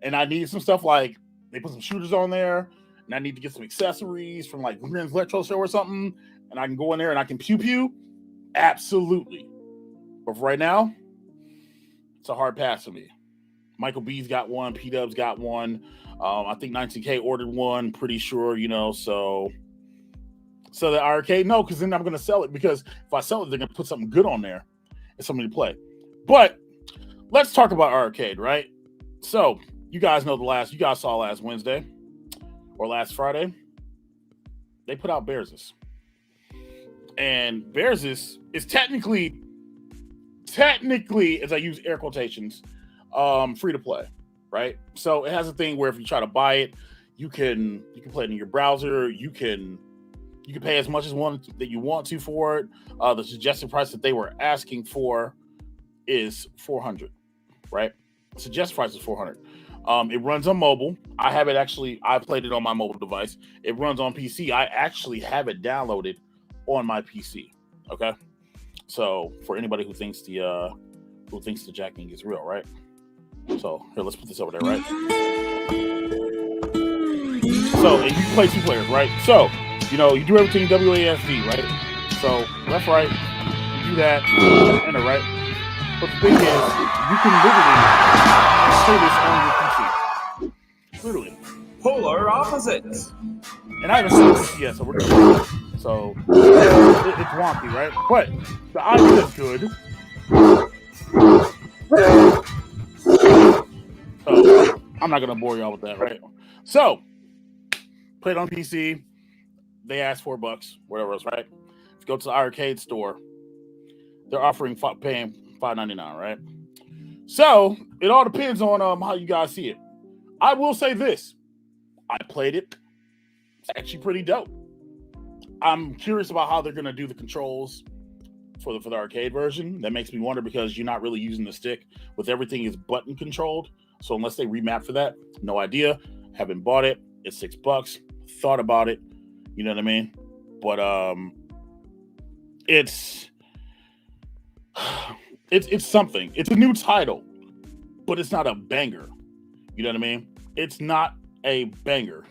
and I need some stuff like, they put some shooters on there, and I need to get some accessories from, like, Grin's Electro Show or something, and I can go in there and I can pew-pew. Absolutely. But for right now, it's a hard pass for me. Michael B's got one. P-Dub's got one. I think 19K ordered one. Pretty sure, so the arcade. No, because then I'm going to sell it, because if I sell it, they're going to put something good on there and somebody to play. But let's talk about arcade, right? So you guys know you guys saw last Wednesday or last Friday, they put out Bearsis. And Bearsis is technically, as I use air quotations, free to play, right? So it has a thing where if you try to buy it, you can play it in your browser. You can pay as much as that you want to for it. The suggested price that they were asking for is $400, right? The suggested price is $400. It runs on mobile. I played it on my mobile device. It runs on PC. I actually have it downloaded on my PC. Okay. So for anybody who thinks the jacking is real, right? So here, let's put this over there, right? So and you can play 2 players, right? So you do everything WASD, right? So left, right, you do that, enter, right? But the thing is, you can literally play this on your PC. Literally. Polar opposites. And I haven't seen this yet, so we're gonna. So it's wonky, right? But the idea is good. So I'm not gonna bore y'all with that, right? So play it on PC. They asked $4, whatever else, right? If you go to the arcade store, they're offering paying $5.99, right? So it all depends on how you guys see it. I will say this: I played it. It's actually pretty dope. I'm curious about how they're gonna do the controls for the arcade version. That makes me wonder, because you're not really using the stick. With everything is button controlled. So unless they remap for that, no idea. Haven't bought it. It's $6. Thought about it. You know what I mean? But it's something. It's a new title, but it's not a banger. You know what I mean? It's not a banger.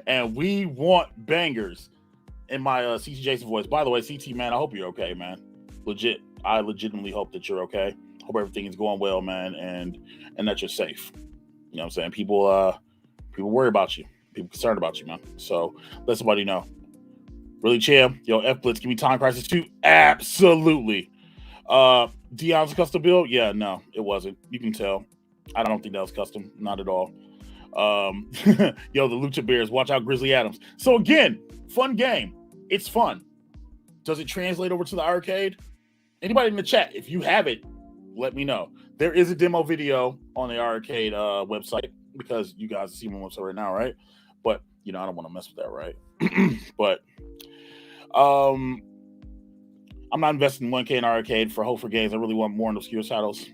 And we want bangers. In my CT Jason voice. By the way, CT, man, I hope you're okay, man. Legit. I legitimately hope that you're okay. Hope everything is going well, man, and that you're safe. You know what I'm saying? People worry about you. People concerned about you, man. So let somebody know. Really chill. Yo, F Blitz, give me Time Crisis 2. Absolutely. Dion's custom build? Yeah, no, it wasn't. You can tell. I don't think that was custom. Not at all. Yo, the Lucha Bears, watch out, Grizzly Adams. So again, fun game. It's fun. Does it translate over to the arcade? Anybody in the chat, if you have it, let me know. There is a demo video on the arcade website, because you guys see my website right now, right? But I don't want to mess with that, right? But I'm not investing in 1K in arcade for hope for games. I really want more in obscure titles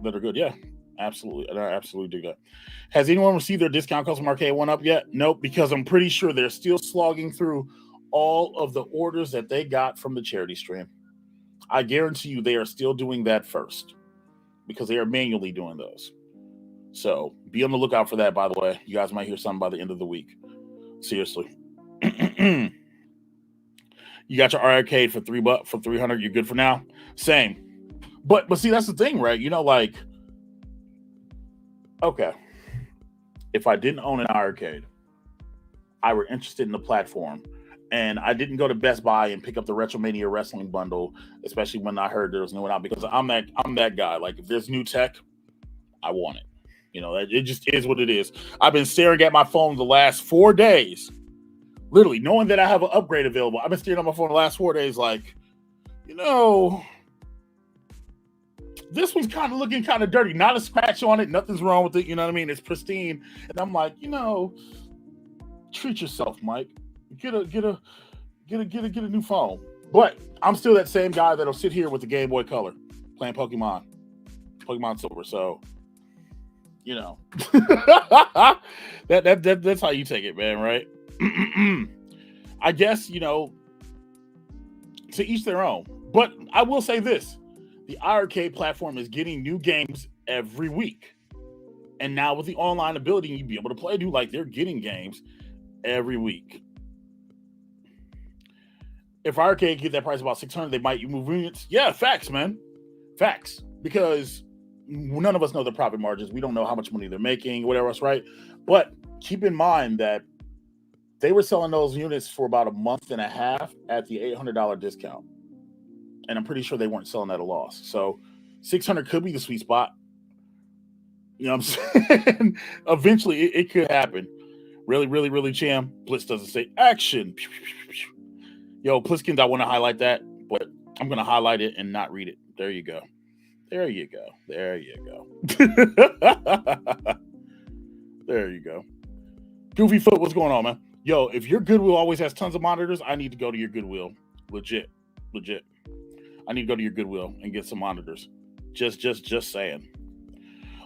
that are good. Yeah, absolutely. I absolutely do that. Has anyone received their discount code from Arcade1Up yet? Nope, because I'm pretty sure they're still slogging through all of the orders that they got from the charity stream. I guarantee you they are still doing that first, because they are manually doing those. So be on the lookout for that, by the way. You guys might hear something by the end of the week. Seriously. You got your arcade for $300. You're good for now. Same. But see, that's the thing, right? Okay. If I didn't own an arcade, I were interested in the platform, and I didn't go to Best Buy and pick up the Retromania Wrestling bundle, especially when I heard there was new one out, because I'm that guy. Like, if there's new tech, I want it. It just is what it is. I've been staring at my phone the last 4 days, literally knowing that I have an upgrade available. I've been staring at my phone the last 4 days, like, this one's kind of looking kind of dirty. Not a scratch on it. Nothing's wrong with it. You know what I mean? It's pristine. And I'm like, treat yourself, Mike. Get a new phone. But I'm still that same guy that'll sit here with the Game Boy Color playing Pokemon Silver. So, that's how you take it, man. Right? I guess to each their own. But I will say this: the iArcade platform is getting new games every week, and now with the online ability, you'll be able to play. They're getting games every week. If arcade get that price about $600, they might move units. Yeah, facts, man. Facts. Because none of us know the profit margins. We don't know how much money they're making, whatever else, right? But keep in mind that they were selling those units for about a month and a half at the $800 discount. And I'm pretty sure they weren't selling at a loss. So 600 could be the sweet spot. You know what I'm saying? Eventually, it could happen. Really, really, really, Cham. Blitz doesn't say action. Yo, Pliskins, I want to highlight that, but I'm going to highlight it and not read it. There you go. There you go. There you go. There you go. Goofy Foot, what's going on, man? Yo, if your Goodwill always has tons of monitors, I need to go to your Goodwill. Legit. I need to go to your Goodwill and get some monitors. Just saying.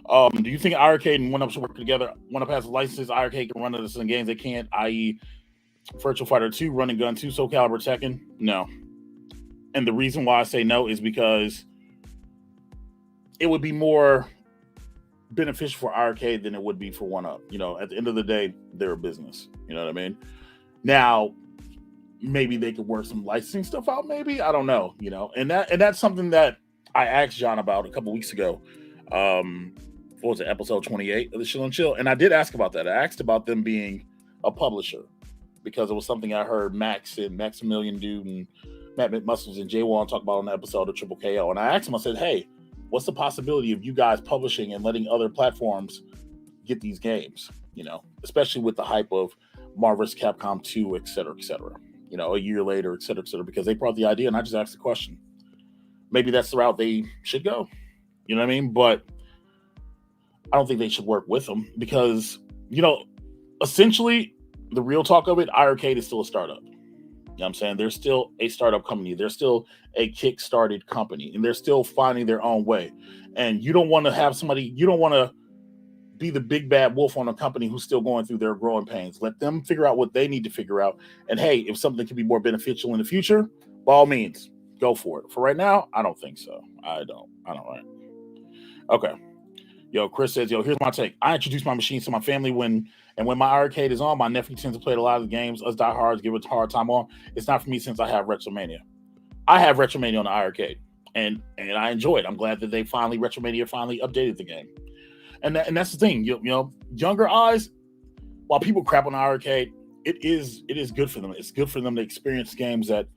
Do you think iArcade and 1UP should work together? 1UP has licenses. iArcade can run into some games they can't, i.e. Virtua Fighter 2, Run and Gun 2, Soul Calibur, Tekken? No. And the reason why I say no is because it would be more beneficial for iArcade than it would be for 1UP. You know, at the end of the day, they're a business. You know what I mean? Now, maybe they could work some licensing stuff out, maybe. I don't know, you know. And that's something that I asked John about a couple weeks ago. What was it, episode 28 of the Shill and Chill? And I did ask about that. I asked about them being a publisher because it was something I heard Max and Maximilian Dude and Matt McMuscles and Jay Wan talk about on the episode of Triple KO. And I asked him, I said, hey, what's the possibility of you guys publishing and letting other platforms get these games? You know, especially with the hype of Marvel vs. Capcom 2, et cetera, you know, a year later, et cetera, because they brought the idea and I just asked the question. Maybe that's the route they should go. You know what I mean? But I don't think they should work with them because, you know, essentially the real talk of it, iArcade is still a startup. You know what I'm saying? They're still a startup company. They're still a kick-started company and they're still finding their own way. And you don't want to have somebody, you don't want to be the big bad wolf on a company who's still going through their growing pains. Let them figure out what they need to figure out. And hey, if something can be more beneficial in the future, by all means, go for it. For right now, I don't think so. I don't, right? Okay. Yo, Chris says, yo, here's my take. I introduced my machines to my family when my iArcade is on, my nephew tends to play a lot of the games. Us diehards give it a hard time on. It's not for me since I have Retromania. I have Retromania on the iArcade, and I enjoy it. I'm glad that Retromania finally updated the game. And that's the thing. You know, younger eyes, while people crap on the iArcade, it is good for them. It's good for them to experience games that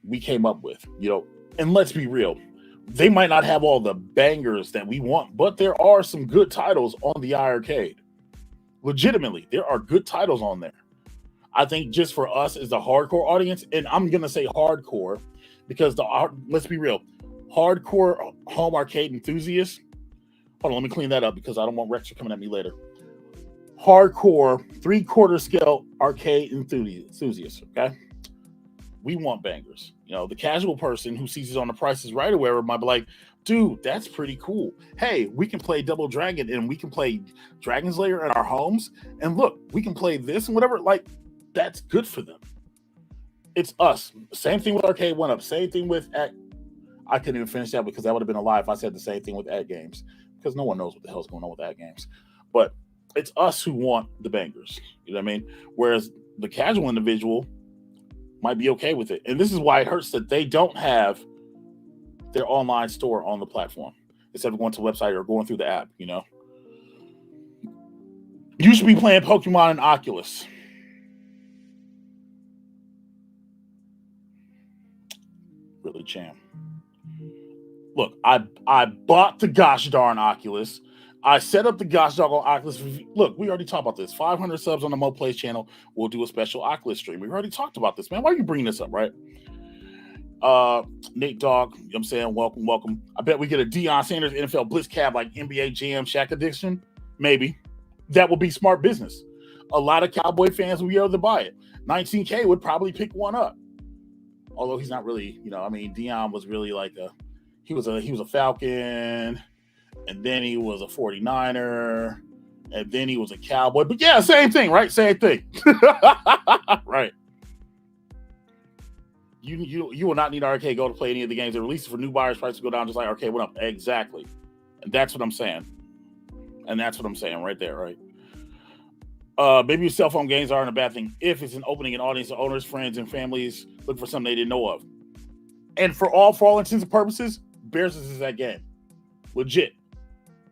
we came up with, you know. And let's be real. They might not have all the bangers that we want, but there are some good titles on the iArcade. Legitimately, there are good titles on there. I think just for us as the hardcore audience, and I'm going to say hardcore because let's be real, hardcore home arcade enthusiasts. Hold on, let me clean that up because I don't want Rex coming at me later. Hardcore 3/4 scale arcade enthusiasts, okay? We want bangers. You know, the casual person who sees it on the Prices Right or wherever might be like, dude, that's pretty cool. Hey, we can play Double Dragon and we can play Dragon's Lair in our homes. And look, we can play this and whatever. Like, that's good for them. It's us. Same thing with Arcade1Up. Same thing with I couldn't even finish that because that would have been a lie if I said the same thing with Ad Games because no one knows what the hell's going on with Ad Games. But it's us who want the bangers. You know what I mean? Whereas the casual individual might be okay with it. And this is why it hurts that they don't have their online store on the platform instead of going to the website or going through the app, you know. You should be playing Pokemon and Oculus. Really, Cham. Look, I bought the gosh darn Oculus. I set up the gosh doggone Oculus. Look, we already talked about this. 500 subs on the Mo Plays channel. We'll do a special Oculus stream. We already talked about this, man. Why are you bringing this up, right? Nate Dogg, you know what I'm saying? Welcome. I bet we get a Deion Sanders NFL Blitz cab like NBA Jam Shaq Edition. Maybe. That would be smart business. A lot of Cowboy fans would be able to buy it. 19K would probably pick one up. Although he's not really, you know, I mean, Deion was really like he was a Falcon. And then he was a 49er, and then he was a Cowboy. But yeah, same thing, right? Same thing. Right. You will not need Arcade Go to play any of the games. They're released for new buyers, prices go down just like Arcade1Up. Exactly. And that's what I'm saying. Right there, right? Maybe cell phone games aren't a bad thing if it's an opening an audience of owners, friends, and families look for something they didn't know of. And for all intents and purposes, Bears is that game. Legit.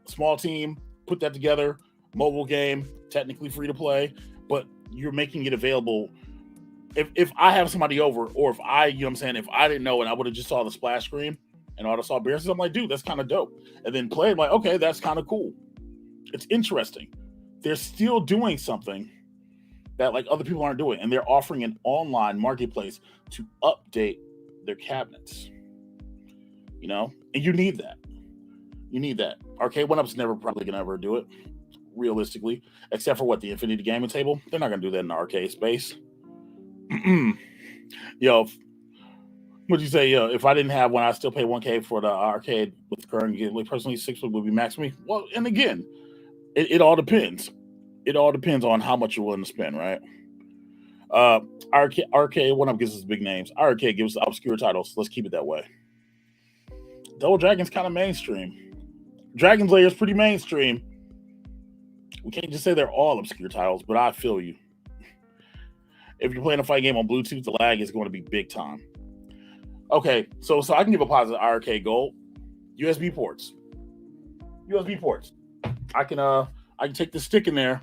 Small team, put that together, mobile game, technically free to play, but you're making it available. If I have somebody over, or if I, you know what I'm saying, if I didn't know and I would have just saw the splash screen and I saw Bears, I'm like, dude, that's kind of dope. And then play, I'm like, okay, that's kind of cool. It's interesting. They're still doing something that like other people aren't doing, and they're offering an online marketplace to update their cabinets. You know, and you need that. You need that. Arcade1Up's never probably gonna ever do it, realistically, except for what, the Infinity Gaming Table. They're not gonna do that in the arcade space. Yo, what'd you say? Yo, if I didn't have one, I still pay $1K for the arcade with the current game. Like personally, $6 would be max for me. Well, and again, it all depends. It all depends on how much you're willing to spend, right? Arcade1Up gives us big names. iiRcade gives us obscure titles. Let's keep it that way. Double Dragon's kind of mainstream. Dragon's Lair is pretty mainstream. We can't just say they're all obscure titles, but I feel you. If you're playing a fight game on Bluetooth, the lag is going to be big time. Okay, so I can give a positive iiRcade Gold. USB ports. I can take the stick in there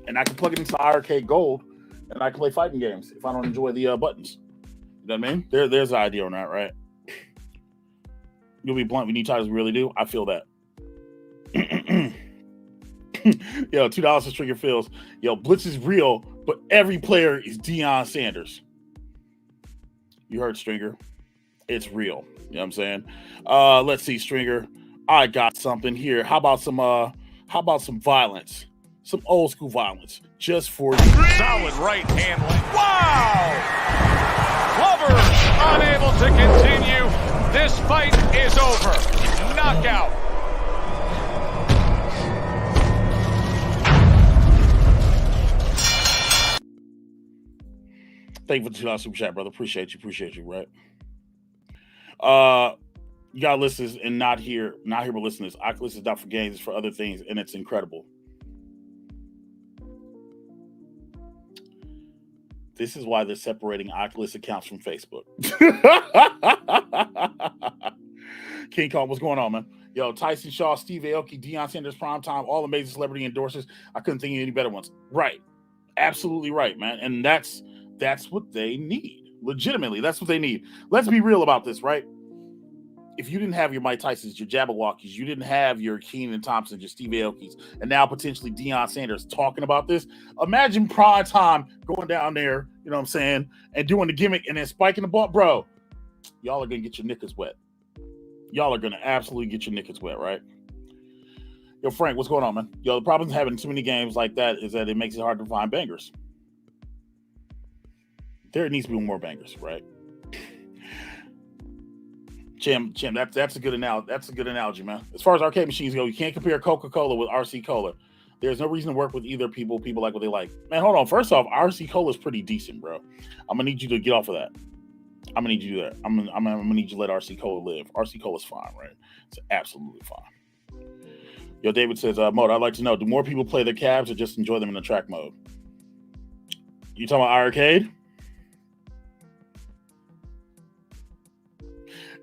and I can plug it into iiRcade Gold and I can play fighting games if I don't enjoy the buttons. You know what I mean? There's the idea on that, right? You'll be blunt. We need titles we really do. I feel that. Yo, $2 for Stringer Fills. Yo, Blitz is real, but every player is Deion Sanders. You heard Stringer. It's real. You know what I'm saying? Let's see, Stringer. I got something here. How about some violence? Some old school violence. Just for you. Solid right handling. Wow! Lovers unable to continue. This fight is over. Knockout. Thank you for the $2 super chat, brother. Appreciate you, right? You got listeners and not here but listeners. Oculus is not for games, it's for other things, and it's incredible. This is why they're separating Oculus accounts from Facebook. King Kong, what's going on, man? Yo, Tyson Shaw, Steve Aoki, Deion Sanders, Primetime, all amazing celebrity endorsers. I couldn't think of any better ones. Right. Absolutely right, man. And that's what they need. Legitimately, that's what they need. Let's be real about this, right? If you didn't have your Mike Tysons, your Jabberwockies, you didn't have your Keenan Thompsons, your Steve Aokis, and now potentially Deion Sanders talking about this, imagine prime time going down there, you know what I'm saying, and doing the gimmick and then spiking the ball. Bro, y'all are going to get your knickers wet. Y'all are going to absolutely get your knickers wet, right? Yo, Frank, what's going on, man? Yo, the problem with having too many games like that is that it makes it hard to find bangers. There needs to be more bangers, right? Jim, that's a good analogy. That's a good analogy, man. As far as arcade machines go, you can't compare Coca-Cola with RC Cola. There's no reason to work with either people. People like what they like. Man, hold on. First off, RC Cola is pretty decent, bro. I'm gonna need you to get off of that. I'm gonna need you to do that. I'm gonna need you to let RC Cola live. RC Cola's fine, right? It's absolutely fine. Yo, David says, Mode, I'd like to know, do more people play their cabs or just enjoy them in the track mode? You talking about iiRcade?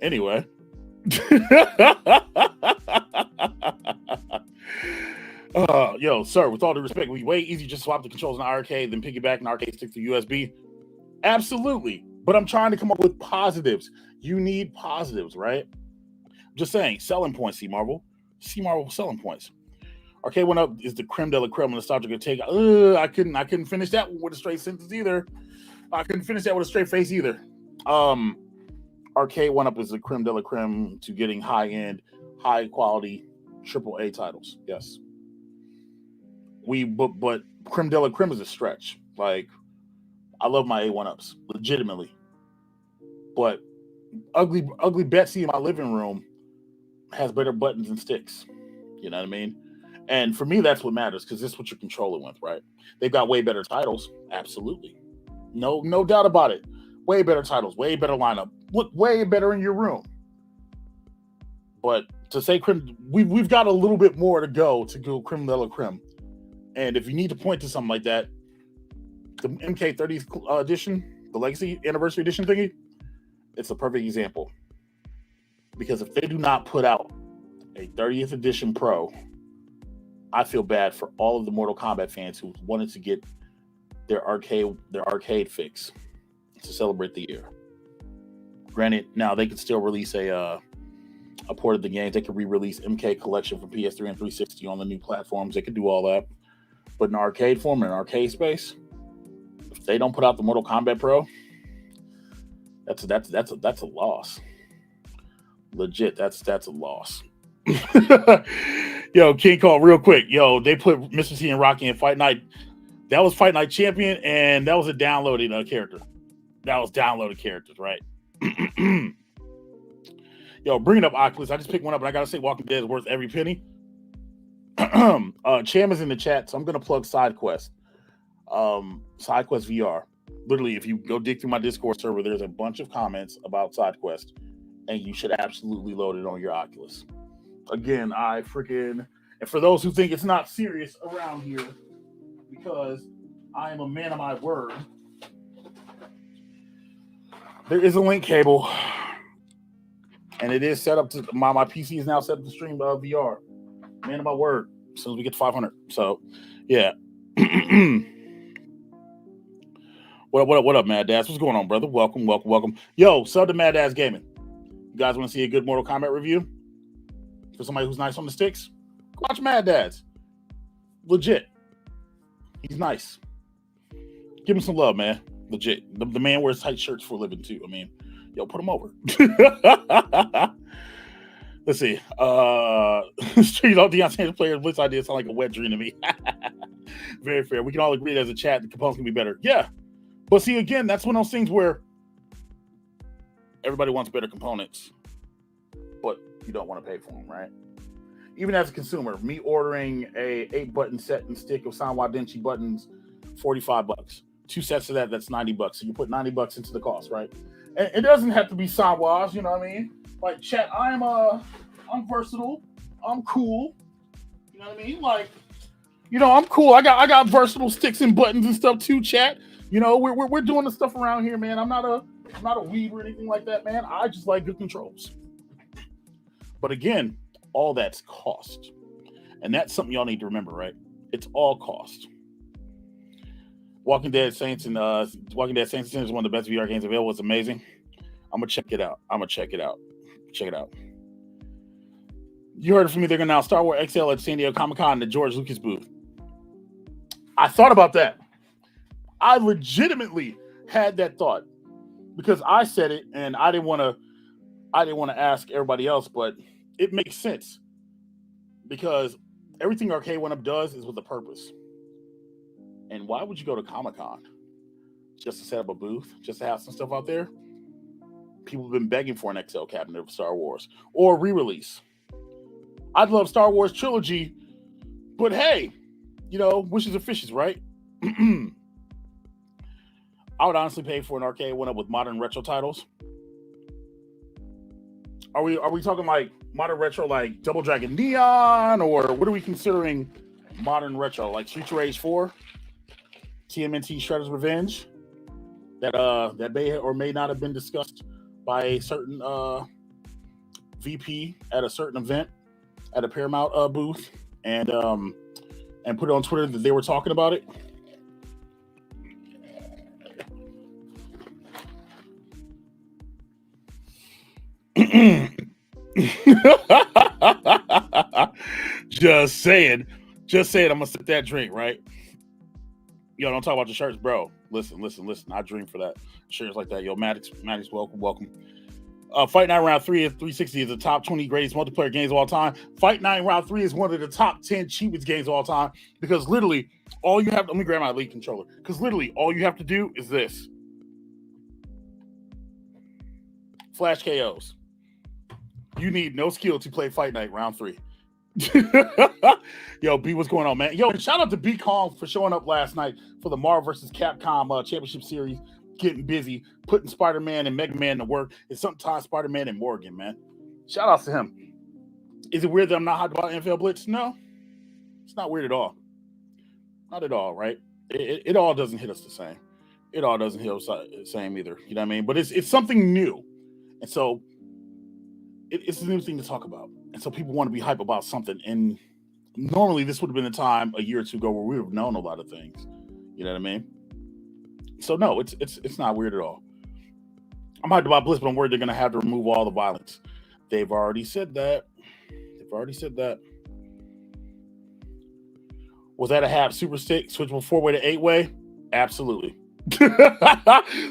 Anyway. Yo, sir, with all due respect, it would be way easier just swap the controls in iiRcade than piggyback an arcade stick to USB. Absolutely. But I'm trying to come up with positives. You need positives, right? Just saying, selling points, C-Marvel. C-Marvel selling points. Arcade1Up is the creme de la creme of nostalgic take. I couldn't finish that with a straight sentence either. I couldn't finish that with a straight face either. Arcade1Up is the creme de la creme to getting high-end, high-quality AAA titles. Yes. But creme de la creme is a stretch. Like, I love my A1Ups, legitimately. But ugly Betsy in my living room has better buttons and sticks. You know what I mean? And for me, that's what matters, because this is what you're controlling with, right? They've got way better titles. Absolutely. No doubt about it. Way better titles, way better lineup. Look way better in your room. But to say we've got a little bit more to go creme de la creme. And if you need to point to something like that, the MK30 edition, the Legacy Anniversary Edition thingy, it's a perfect example. Because if they do not put out a 30th edition Pro, I feel bad for all of the Mortal Kombat fans who wanted to get their arcade fix to celebrate the year. Granted, now they could still release a port of the games. They could re-release MK Collection for PS3 and 360 on the new platforms. They could do all that. But in arcade form, in arcade space, if they don't put out the Mortal Kombat Pro, that's a loss. Legit, that's a loss. Yo, King Kong, real quick. Yo, they put Mr. T and Rocky in Fight Night. That was Fight Night Champion, and that was a downloaded character. That was downloaded characters, right? Yo, bringing up Oculus, I just picked one up, and I gotta say, Walking Dead is worth every penny. Cham is in the chat, so I'm gonna plug SideQuest. SideQuest VR. Literally, if you go dig through my Discord server, there's a bunch of comments about SideQuest, and you should absolutely load it on your Oculus. Again, and for those who think it's not serious around here, because I am a man of my word, there is a link cable, and it is set up to my PC is now set up to stream VR. Man of my word. As soon as we get to 500, so yeah. What up, Mad Dads? What's going on, brother? Welcome. Yo, sub to Mad Dads Gaming. You guys want to see a good Mortal Kombat review for somebody who's nice on the sticks? Watch Mad Dads. Legit. He's nice. Give him some love, man. Legit. The man wears tight shirts for a living, too. I mean, yo, put him over. Let's see. Street all Deion Sanders players Blitz idea sound like a wet dream to me. Very fair. We can all agree that as a chat, the components can be better. Yeah. But see, again, that's one of those things where everybody wants better components, but you don't want to pay for them, right? Even as a consumer, me ordering a 8-button set and stick of Sanwa Denchi buttons, $45. 2 sets of that's $90. So you put $90 into the cost, right? And it doesn't have to be Sanwa's, you know what I mean? Like, chat, I'm versatile. I'm cool. You know what I mean? Like, you know, I'm cool. I got versatile sticks and buttons and stuff too, chat. You know, we're doing the stuff around here, man. I'm not a weeb or anything like that, man. I just like good controls. But again, all that's cost. And that's something y'all need to remember, right? It's all cost. Walking Dead Saints and Sinners is one of the best VR games available. It's amazing. I'm gonna check it out. Check it out. You heard it from me. They're gonna now Star Wars XL at San Diego Comic-Con, the George Lucas booth. I thought about that. I legitimately had that thought because I said it, and I didn't want to ask everybody else, but it makes sense because everything Arcade1Up does is with a purpose. And why would you go to Comic-Con? Just to set up a booth, just to have some stuff out there? People have been begging for an XL cabinet of Star Wars or re-release. I'd love Star Wars trilogy, but hey, you know, wishes are fishes, right? I would honestly pay for an Arcade1Up with modern retro titles. Are we talking like modern retro, like Double Dragon Neon, or what are we considering modern retro, like Streets of Rage 4, TMNT Shredder's Revenge, that may or may not have been discussed by a certain VP at a certain event at a Paramount booth, and put it on Twitter that they were talking about it. Just saying. I'm gonna sip that drink, right? Yo, don't talk about the shirts, bro. Listen. I dream for that. Shirts like that. Yo, Maddox, welcome. Fight Night Round 3 at 360 is the top 20 greatest multiplayer games of all time. Fight Night Round 3 is one of the top 10 cheapest games of all time because literally all you have to, let me grab my Elite controller, because literally all you have to do is this. Flash KOs. You need no skill to play Fight Night Round 3. Yo, B, what's going on, man? Yo, and shout out to B Kong for showing up last night for the Marvel vs. Capcom Championship Series. Getting busy, putting Spider-Man and Mega Man to work. It's sometimes Spider-Man and Morgan, man. Shout out to him. Is it weird that I'm not hyped about NFL Blitz? No, it's not weird at all. Not at all, right? It all doesn't hit us the same. It all doesn't hit us the same either. You know what I mean? But it's something new. And so it's a new thing to talk about, and so people want to be hype about something. And normally, this would have been a time a year or two ago where we would have known a lot of things. You know what I mean? So no, it's not weird at all. I'm hyped about Blitz, but I'm worried they're gonna have to remove all the violence. They've already said that. Was that a half super stick? Switch from 4-way to 8-way? Absolutely.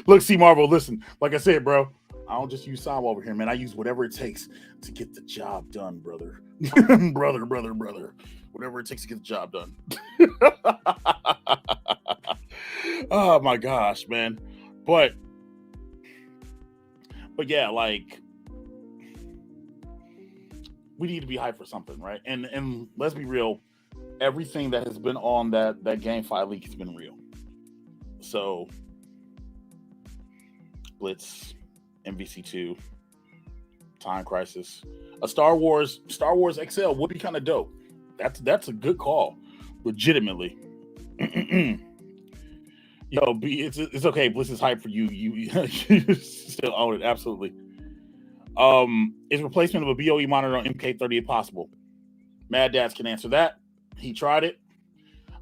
Look, see Marvel, listen. Like I said, bro, I don't just use Sam over here, man. I use whatever it takes to get the job done, brother. brother. Whatever it takes to get the job done. Oh my gosh, man. But yeah, like, we need to be hyped for something, right? And let's be real, everything that has been on that GameFi leak has been real. So Blitz, MVC2, Time Crisis, a Star Wars XL would be kind of dope. That's a good call, legitimately. Yo, it's okay. Blitz is hype for you. You still own it, absolutely. Is replacement of a BOE monitor on MK38 possible? Mad Dads can answer that. He tried it.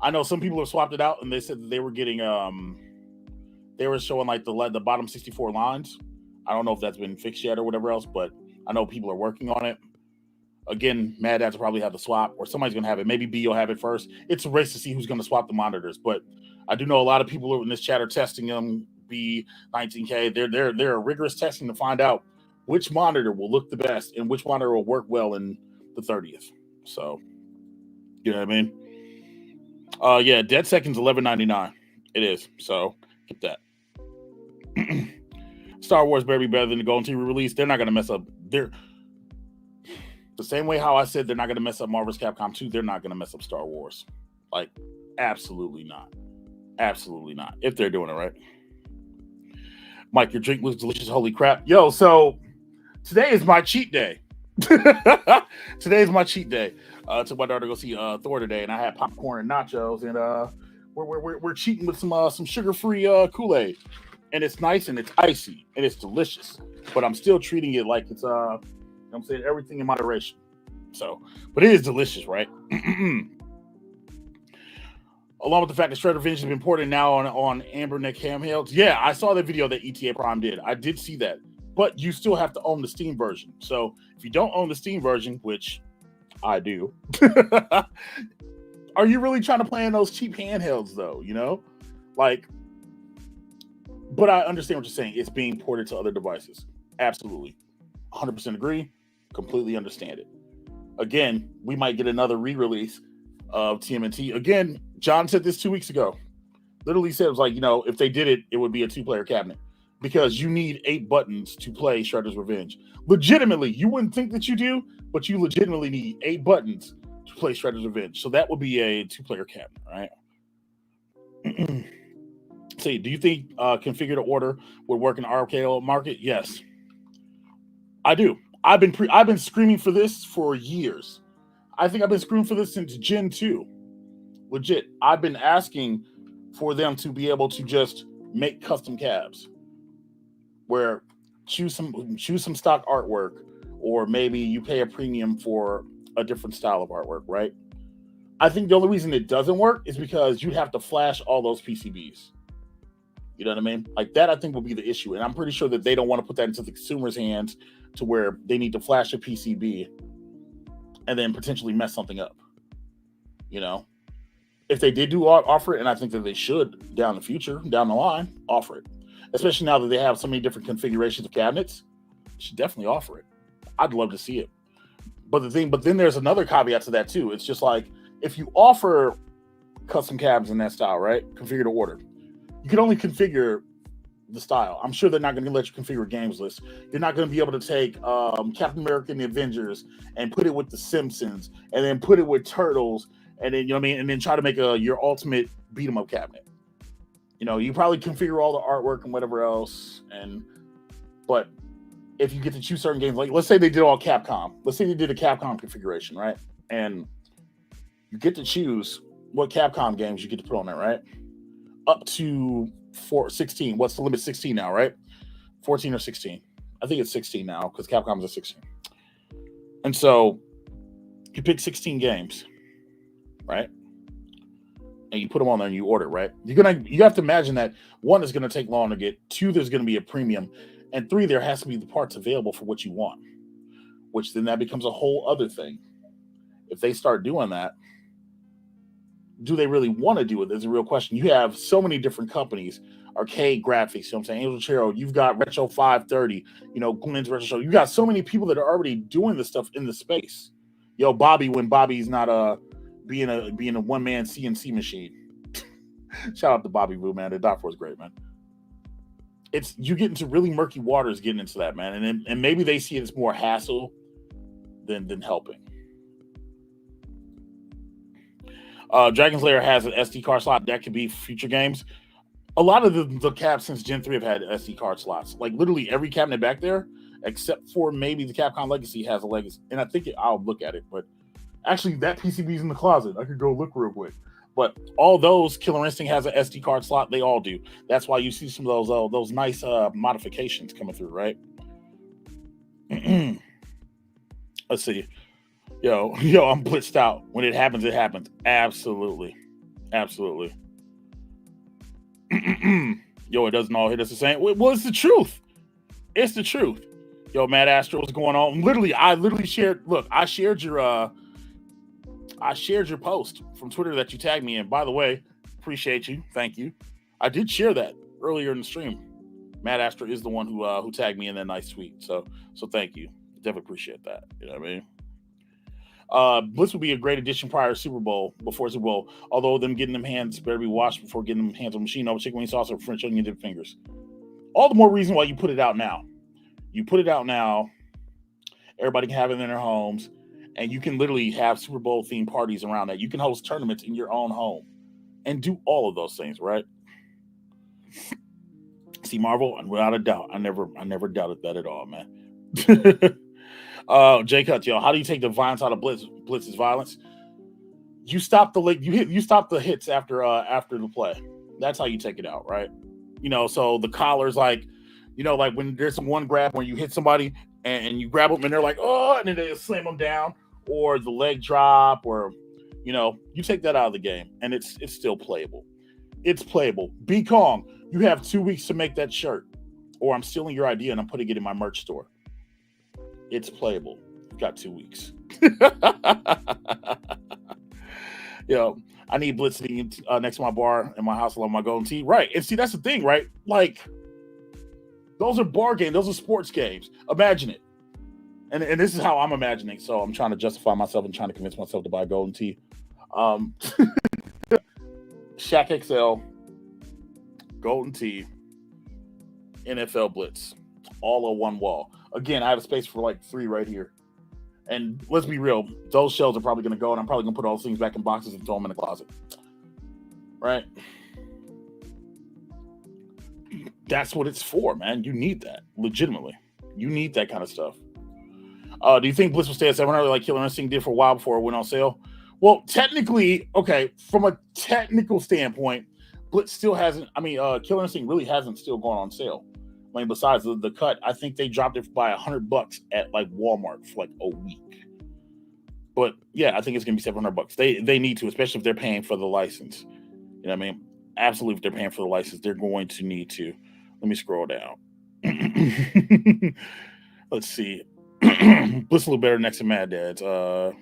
I know some people have swapped it out, and they said that they were getting they were showing like the bottom 64 lines. I don't know if that's been fixed yet or whatever else, but I know people are working on it. Again, Mad Dads will probably have the swap, or somebody's gonna have it. Maybe B will have it first. It's a race to see who's gonna swap the monitors, but I do know a lot of people in this chat are testing them. B19K. They're a rigorous testing to find out which monitor will look the best and which monitor will work well in the 30th. So, you know what I mean? Yeah, Dead Second's $11.99. It is. So get that. Star Wars better be better than the Golden Tee release. They're not gonna mess up. They're the same way how I said they're not gonna mess up Marvel's Capcom 2. They're not gonna mess up Star Wars. Like, absolutely not. Absolutely not. If they're doing it right. Mike, your drink looks delicious. Holy crap. Yo, so today is my cheat day. Today is my cheat day. Took my daughter to go see Thor today, and I had popcorn and nachos, and we're cheating with some sugar-free Kool-Aid, and it's nice and it's icy and it's delicious. But I'm still treating it like it's you know what I'm saying, everything in moderation. So, but it is delicious, right? Along with the fact that Shredder Revenge has been ported now on Amber Neck handhelds. Yeah, I saw the video that ETA Prime did. I did see that. But you still have to own the Steam version. So if you don't own the Steam version, which I do, are you really trying to play in those cheap handhelds though, you know? Like, but I understand what you're saying. It's being ported to other devices. Absolutely. 100% agree. Completely understand it. Again, we might get another re-release of TMNT. Again, John said this 2 weeks ago. Literally said, it was like, you know, if they did it, it would be a 2-player cabinet. Because you need 8 buttons to play Shredder's Revenge. Legitimately, you wouldn't think that you do, but you legitimately need 8 buttons to play Shredder's Revenge. So that would be a 2-player cabinet, right? Say, do you think configure to order would work in the arcade market? Yes, I do. I've been screaming for this for years. I think I've been screaming for this since Gen 2. Legit, I've been asking for them to be able to just make custom cabs, where choose some stock artwork, or maybe you pay a premium for a different style of artwork, right? I think the only reason it doesn't work is because you have to flash all those PCBs. You know what I mean? Like that, I think will be the issue. And I'm pretty sure that they don't want to put that into the consumer's hands to where they need to flash a PCB and then potentially mess something up. You know, if they did offer it, and I think that they should down the line, offer it. Especially now that they have so many different configurations of cabinets, they should definitely offer it. I'd love to see it. But then there's another caveat to that too. It's just like, if you offer custom cabs in that style, right? Configure to order. You can only configure the style. I'm sure they're not going to let you configure a games list. You're not going to be able to take Captain America and the Avengers and put it with the Simpsons, and then put it with Turtles, and then, you know what I mean, and then try to make your ultimate beat 'em up cabinet. You know, you probably configure all the artwork and whatever else, but if you get to choose certain games, like let's say they did all Capcom. Let's say they did a Capcom configuration, right? And you get to choose what Capcom games you get to put on there, right? Up to 16. What's the limit? 16 now, right? 14 or 16? I think it's 16 now because Capcom's at 16. And so you pick 16 games, right? And you put them on there and you order, right? You have to imagine that 1 is going to take long to get, 2 there's going to be a premium, and 3 there has to be the parts available for what you want, which then that becomes a whole other thing. If they start doing that, do they really want to do it? There's a real question. You have so many different companies, Arcade Graphics, you know what I'm saying? Angel Chero, you've got Retro 530, Glenn's Retro Show. You got so many people that are already doing this stuff in the space. Yo, Bobby, when Bobby's not being a one-man CNC machine. Shout out to Bobby Boo, man. The Doc was great, man. You get into really murky waters getting into that, man. And maybe they see it as more hassle than helping. Dragon's Lair has an SD card slot that could be future games. A lot of the cabs since Gen 3 have had SD card slots. Like literally every cabinet back there, except for maybe the Capcom Legacy, has a Legacy. And I think I'll look at it, but actually that PCB's in the closet. I could go look real quick. But all those, Killer Instinct has an SD card slot. They all do. That's why you see some of those nice modifications coming through, right? Let's see. Yo, I'm blitzed out. When it happens, it happens. Absolutely. Absolutely. Yo, it doesn't all hit us the same. Well, it's the truth. It's the truth. Yo, Mad Astro, what's going on? I shared, look, I shared your post from Twitter that you tagged me in. By the way, appreciate you. Thank you. I did share that earlier in the stream. Mad Astro is the one who tagged me in that nice tweet. So thank you. Definitely appreciate that. You know what I mean? Blitz would be a great addition before Super Bowl, although them getting them hands better be washed before getting them hands on machine over chicken wing sauce or French onion dip fingers. All the more reason why you put it out now. You put it out now, everybody can have it in their homes, and you can literally have Super Bowl themed parties around that. You can host tournaments in your own home and do all of those things, right? See, Marvel, without a doubt, I never doubted that at all, man. Jay Cuts, yo, how do you take the violence out of Blitz's violence? You stop you stop the hits after the play. That's how you take it out, right? So the collar's like when there's one grab where you hit somebody and you grab them and they're like, oh, and then they slam them down, or the leg drop, or you take that out of the game and it's still playable. It's playable. Be Kong, you have 2 weeks to make that shirt, or I'm stealing your idea and I'm putting it in my merch store. It's playable. You've got 2 weeks. I need Blitz to be next to my bar in my house along my golden tee. Right. And see, that's the thing, right? Like, those are bar games. Those are sports games. Imagine it. And this is how I'm imagining. So I'm trying to justify myself and trying to convince myself to buy a golden tee. Shaq XL, golden tee, NFL Blitz, all on one wall. Again, I have a space for like 3 right here. And let's be real, those shells are probably going to go, and I'm probably going to put all those things back in boxes and throw them in the closet. Right? That's what it's for, man. You need that. Legitimately. You need that kind of stuff. Do you think Blitz will stay at $700 like Killer Instinct did for a while before it went on sale? Well, technically, okay, from a technical standpoint, Blitz still hasn't, Killer Instinct really hasn't still gone on sale. Besides the cut, I think they dropped it by $100 at like Walmart for like a week. But yeah, I think it's gonna be $700. They need to, especially if they're paying for the license. You know what I mean? Absolutely, if they're paying for the license, they're going to need to. Let me scroll down. Let's see. Blitz a little better next to Mad Dads. Star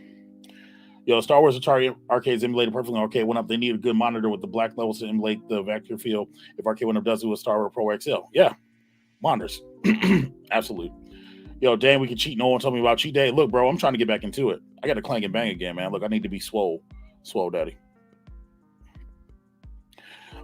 Wars Atari Arcades emulated perfectly on Arcade1Up. They need a good monitor with the black levels to emulate the vacuum field. If Arcade1Up does do a Star Wars Pro XL, yeah. Monitors. Absolutely. Dan, we can cheat. No one told me about cheat day. Look, bro, I'm trying to get back into it. I got to clank and bang again, man. Look, I need to be swole daddy.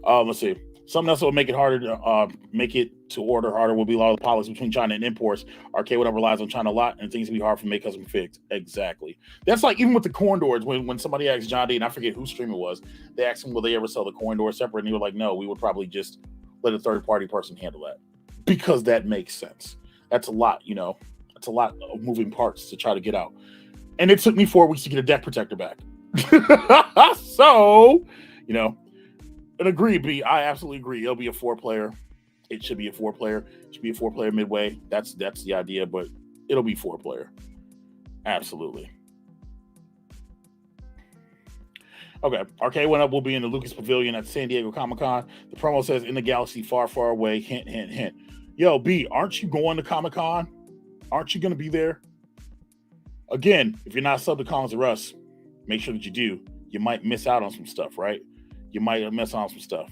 Let's see. Something else that will make it harder to make it to order harder will be a lot of the policy between China and imports. Arcade1Up relies on China a lot, and things will be hard for make custom fix. Exactly. That's like even with the corn doors. When somebody asked John D, and I forget whose stream it was, they asked him, will they ever sell the corn door separate? And he was like, no, we would probably just let a third-party person handle that. Because that makes sense. That's a lot, That's a lot of moving parts to try to get out. And it took me 4 weeks to get a deck protector back. So, and agree, B. I absolutely agree. It'll be a 4-player. It should be a 4-player. It should be a 4-player midway. That's the idea, but it'll be 4-player. Absolutely. Okay, Arcade1Up will be in the Lucas Pavilion at San Diego Comic-Con. The promo says, in the galaxy far, far away, hint, hint, hint. Yo, B, aren't you going to Comic-Con? Aren't you going to be there? Again, if you're not sub to Collins or Russ, make sure that you do. You might miss out on some stuff, right? You might miss out on some stuff.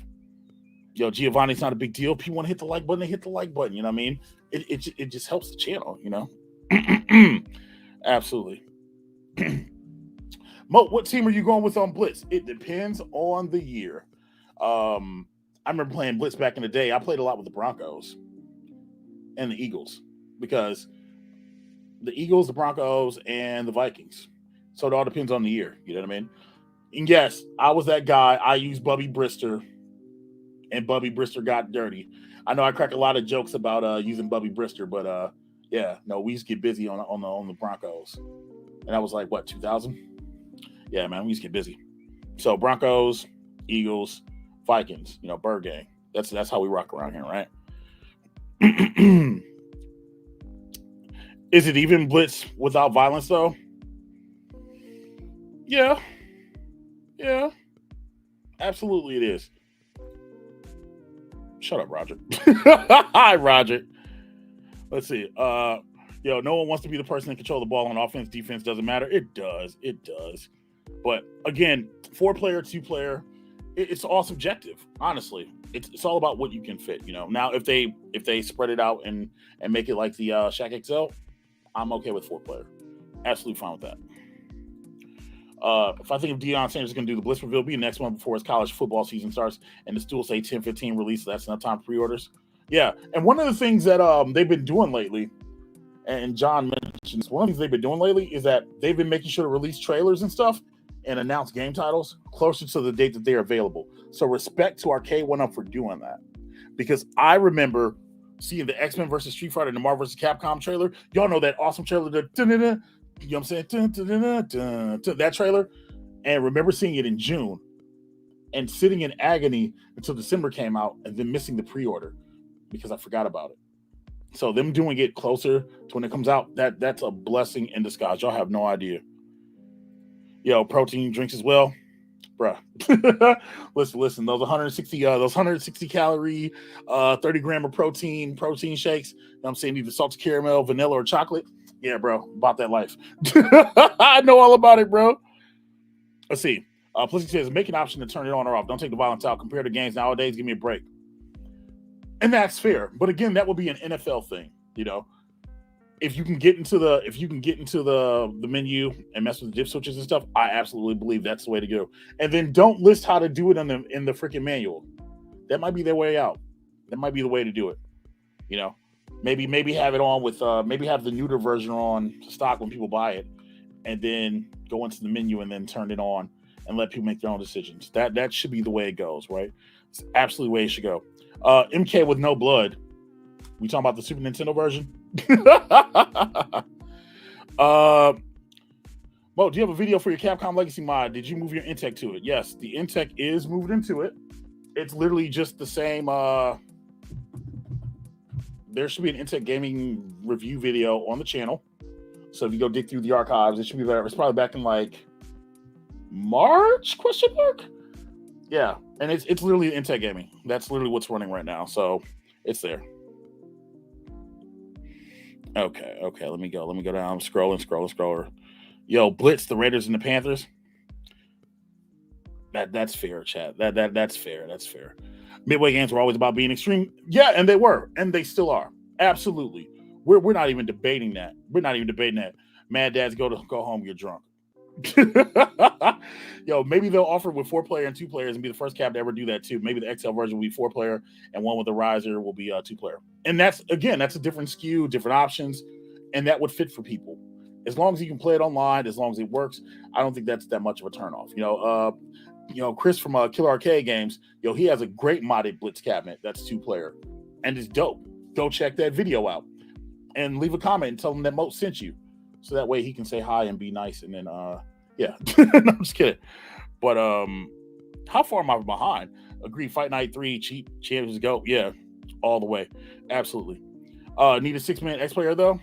Yo, Giovanni's not a big deal. People want to hit the like button, they hit the like button. You know what I mean? It just helps the channel, you know? Absolutely. Mo, what team are you going with on Blitz? It depends on the year. I remember playing Blitz back in the day. I played a lot with the Broncos and the Eagles because the Eagles, the Broncos, and the Vikings. So it all depends on the year. You know what I mean? And yes, I was that guy. I used Bubby Brister, and Bubby Brister got dirty. I know I crack a lot of jokes about using Bubby Brister, but yeah, no, we used to get busy on the Broncos. And that was like, what, 2000? Yeah, man, we used to get busy. So Broncos, Eagles, Vikings, you know, Bird Gang. That's how we rock around here, right? Is it even Blitz without violence, though? Yeah. Yeah. Absolutely it is. Shut up, Roger. Hi, Roger. Let's see. Yo, no one wants to be the person that control the ball on offense. Defense doesn't matter. It does. It does. But again, 4-player, 2-player, it's all subjective. Honestly, it's all about what you can fit. You know. Now, if they spread it out and make it like the Shaq XL, I'm okay with 4-player. Absolutely fine with that. If I think if Deion Sanders is going to do the Blitz reveal, it'll be the next one before his college football season starts, and the stool say 10-15 release, so that's enough time for pre-orders. Yeah, and one of the things that they've been doing lately, and John mentions, one of the things they've been doing lately is that they've been making sure to release trailers and stuff and announce game titles closer to the date that they're available. So respect to Arcade1Up for doing that. Because I remember seeing the X-Men versus Street Fighter and the Marvel vs. Capcom trailer. Y'all know that awesome trailer, you know what I'm saying? That trailer. And remember seeing it in June and sitting in agony until December came out and then missing the pre-order because I forgot about it. So them doing it closer to when it comes out, that's a blessing in disguise. Y'all have no idea. Yo, protein drinks as well. Bruh. listen, those 160 calorie, 30 gram of protein shakes. You know what I'm saying? Either salted caramel, vanilla, or chocolate. Yeah, bro. About that life. I know all about it, bro. Let's see. Plissy says, make an option to turn it on or off. Don't take the violence out. Compared to games nowadays, give me a break. And that's fair. But again, that would be an NFL thing, you know. If you can get into the menu and mess with the dip switches and stuff, I absolutely believe that's the way to go. And then don't list how to do it in the freaking manual. That might be their way out. That might be the way to do it. You know, maybe have it on with maybe have the neuter version on stock when people buy it, and then go into the menu and then turn it on and let people make their own decisions. That should be the way it goes, right? It's absolutely the way it should go. MK with no blood. We talking about the Super Nintendo version? Mo, do you have a video for your Capcom Legacy mod? Did you move your Intech to it? Yes, the Intech is moved into it. It's literally just the same. There should be an Intech gaming review video on the channel. So if you go dig through the archives, it should be there. It's probably back in like March ? Yeah, and it's literally Intech gaming. That's literally what's running right now. So it's there. Okay. Let me go down. I'm scrolling. Yo, Blitz, the Raiders and the Panthers. That's fair, chat. That's fair. Midway games were always about being extreme. Yeah, and they were, and they still are. Absolutely. We're not even debating that. Mad dads go home, get drunk. Yo, maybe they'll offer with 4-player and 2-players and be the first cab to ever do that too. Maybe the XL version will be 4-player and one with the riser will be 2-player. And that's a different SKU, different options, and that would fit for people. As long as you can play it online, as long as it works, I don't think that's that much of a turnoff. You know, Chris from Killer Arcade Games, he has a great modded Blitz cabinet that's 2-player, and it's dope. Go check that video out and leave a comment and tell him that Mo sent you. So that way he can say hi and be nice. And then, yeah, no, I'm just kidding. But how far am I behind? Agree. Fight Night 3, cheap champions go. Yeah, all the way. Absolutely. Need a 6-man X player though?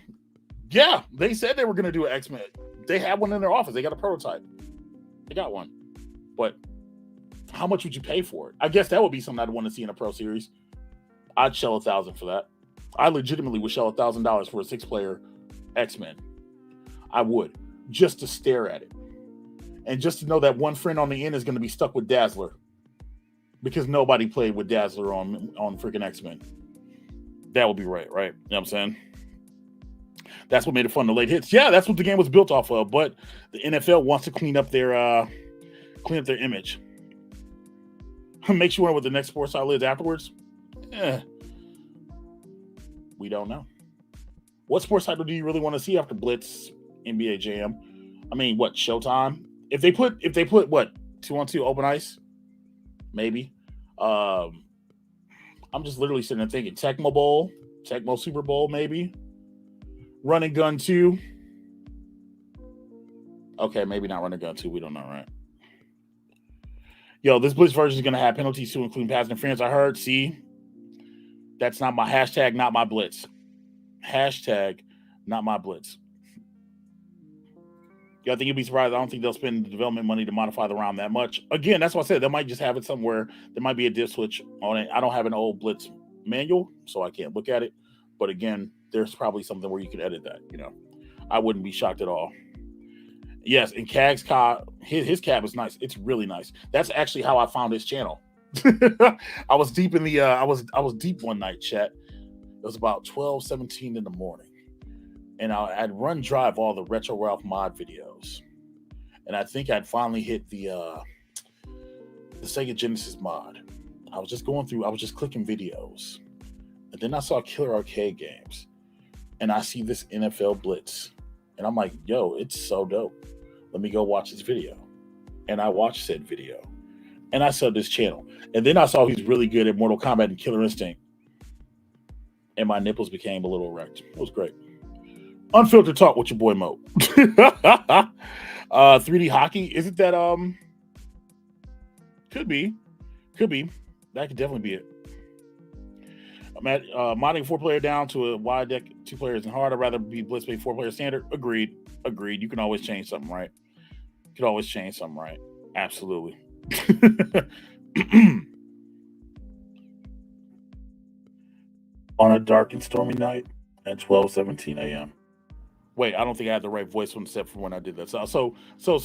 Yeah, they said they were going to do an X-Men. They have one in their office. They got a prototype. They got one. But how much would you pay for it? I guess that would be something I'd want to see in a Pro Series. I'd shell $1,000 for that. I legitimately would shell $1,000 for a 6-player X-Men. I would, just to stare at it. And just to know that one friend on the end is going to be stuck with Dazzler. Because nobody played with Dazzler on freaking X-Men. That would be right? You know what I'm saying? That's what made it fun, the late hits. Yeah, that's what the game was built off of. But the NFL wants to clean up their image. Makes you wonder what the next sports title is afterwards. We don't know. What sports title do you really want to see after Blitz, NBA Jam? I mean, what, Showtime? If they put what, 2-on-2 open ice? Maybe. I'm just literally sitting there thinking Tecmo Bowl, Tecmo Super Bowl, maybe. Run and Gun 2. Okay, maybe not Run and Gun 2. We don't know, right? Yo, this Blitz version is going to have penalties too, including pass interference. I heard. See, that's not my hashtag, not my Blitz. Hashtag, not my Blitz. Yeah, I think you'll be surprised. I don't think they'll spend the development money to modify the ROM that much. Again, that's what I said. They might just have it somewhere. There might be a diff switch on it. I don't have an old Blitz manual, so I can't look at it. But again, there's probably something where you can edit that. You know, I wouldn't be shocked at all. Yes, and Cag's his cab is nice. It's really nice. That's actually how I found his channel. I was deep in the I was deep one night, chat. It was about 12:17 in the morning. And I'd run drive all the Retro Ralph mod videos. And I think I'd finally hit the Sega Genesis mod. I was just going through, I was just clicking videos. And then I saw Killer Arcade games. And I see this NFL Blitz. And I'm like, yo, it's so dope. Let me go watch this video. And I watched said video. And I saw this channel. And then I saw he's really good at Mortal Kombat and Killer Instinct. And my nipples became a little erect. It was great. Unfiltered talk with your boy Mo. 3D hockey, isn't that could be. That could definitely be it. I'm at modding 4-player down to a wide deck, 2 players and hard. I'd rather be Blitz 4-player standard. Agreed. You can always change something, right? Absolutely. On a dark and stormy night at 12:17 a.m. Wait, I don't think I had the right voice one step from when I did that. So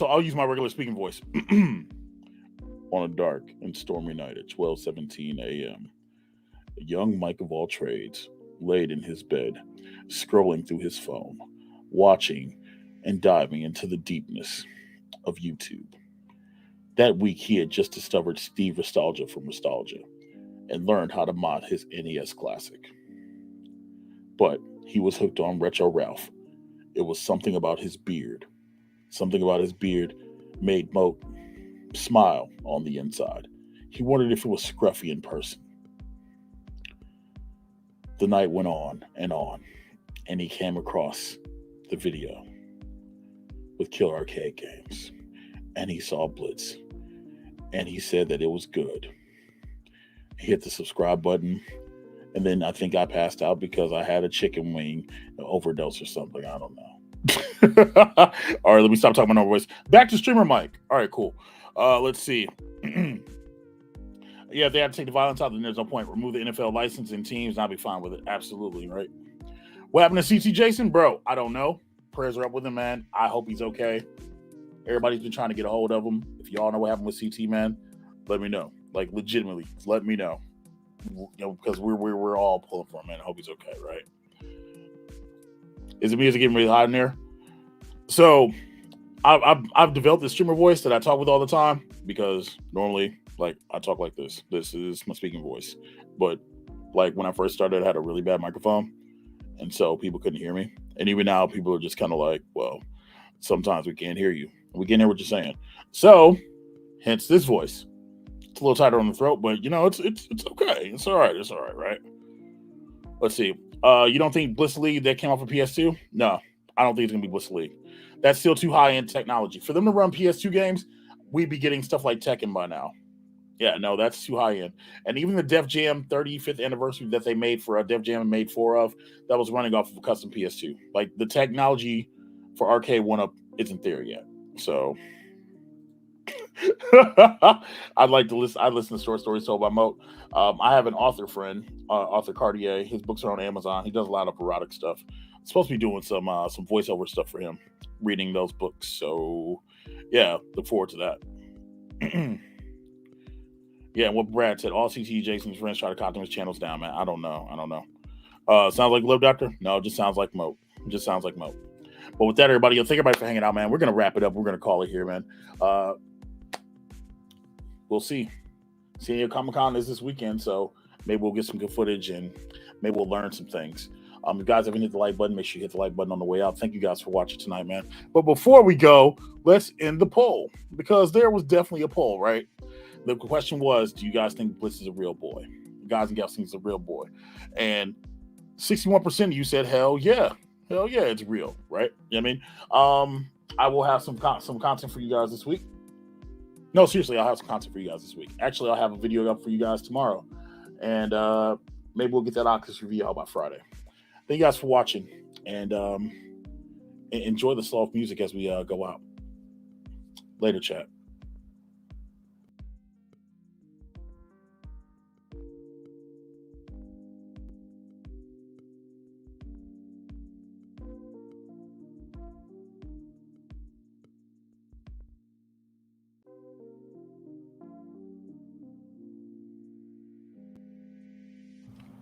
I'll use my regular speaking voice. On a dark and stormy night at 12:17 a.m., a young Mike of all trades laid in his bed, scrolling through his phone, watching and diving into the deepness of YouTube. That week, he had just discovered Steve Nostalgia from Nostalgia and learned how to mod his NES Classic. But he was hooked on Retro Ralph. It was something about his beard. Something about his beard made Mo smile on the inside. He wondered if it was scruffy in person. The night went on, and he came across the video with Killer Arcade games. And he saw Blitz. And he said that it was good. He hit the subscribe button. And then I think I passed out because I had a chicken wing overdose or something. I don't know. All right, let me stop talking about my voice. Back to streamer mic. All right, cool. Let's see. Yeah, if they have to take the violence out, then there's no point. Remove the NFL license and teams, and I'll be fine with it. Absolutely, right? What happened to CT Jason? Bro, I don't know. Prayers are up with him, man. I hope he's okay. Everybody's been trying to get a hold of him. If y'all know what happened with CT, man, let me know. Like, legitimately, let me know. You know, because we're all pulling for him, man. I hope he's okay, right? Is the music getting really hot in there? So, I've developed this streamer voice that I talk with all the time because normally, like, I talk like this. This is my speaking voice. But, like, when I first started, I had a really bad microphone, and so people couldn't hear me. And even now, people are just kind of like, well, sometimes we can't hear you. We can't hear what you're saying. So, hence this voice. It's a little tighter on the throat, but you know, it's okay. It's all right. Right? Let's see. You don't think Bliss League that came off of PS2? No, I don't think it's gonna be Bliss League. That's still too high end technology for them to run PS2 games. We'd be getting stuff like Tekken by now. Yeah, no, that's too high end. And even the Def Jam 35th anniversary that they made for Def Jam made 4 of, that was running off of a custom PS2. Like the technology for Arcade1Up isn't there yet. So I'd like to listen. I listen to short stories told by Moat. I have an author friend, Arthur Cartier. His books are on Amazon. He does a lot of erotic stuff. I'm supposed to be doing some voiceover stuff for him, reading those books. So yeah, look forward to that. Yeah, and what Brad said, all CT Jason's friends try to contact his channels down, man. I don't know. Sounds like Love Doctor? No, it just sounds like Moat. But with that, everybody, thank everybody for hanging out, man. We're gonna wrap it up. We're gonna call it here, man. We'll see. San Diego Comic-Con is this weekend, so maybe we'll get some good footage and maybe we'll learn some things. If you guys haven't hit the like button, make sure you hit the like button on the way out. Thank you guys for watching tonight, man. But before we go, let's end the poll because there was definitely a poll, right? The question was, do you guys think Blitz is a real boy? Guys and gals think he's a real boy. And 61% of you said, hell yeah, it's real, right? You know what I mean? I will have some content for you guys this week. No, seriously, I'll have some content for you guys this week. Actually, I'll have a video up for you guys tomorrow. And maybe we'll get that Oculus review out by Friday. Thank you guys for watching. And enjoy the soft music as we go out. Later, chat.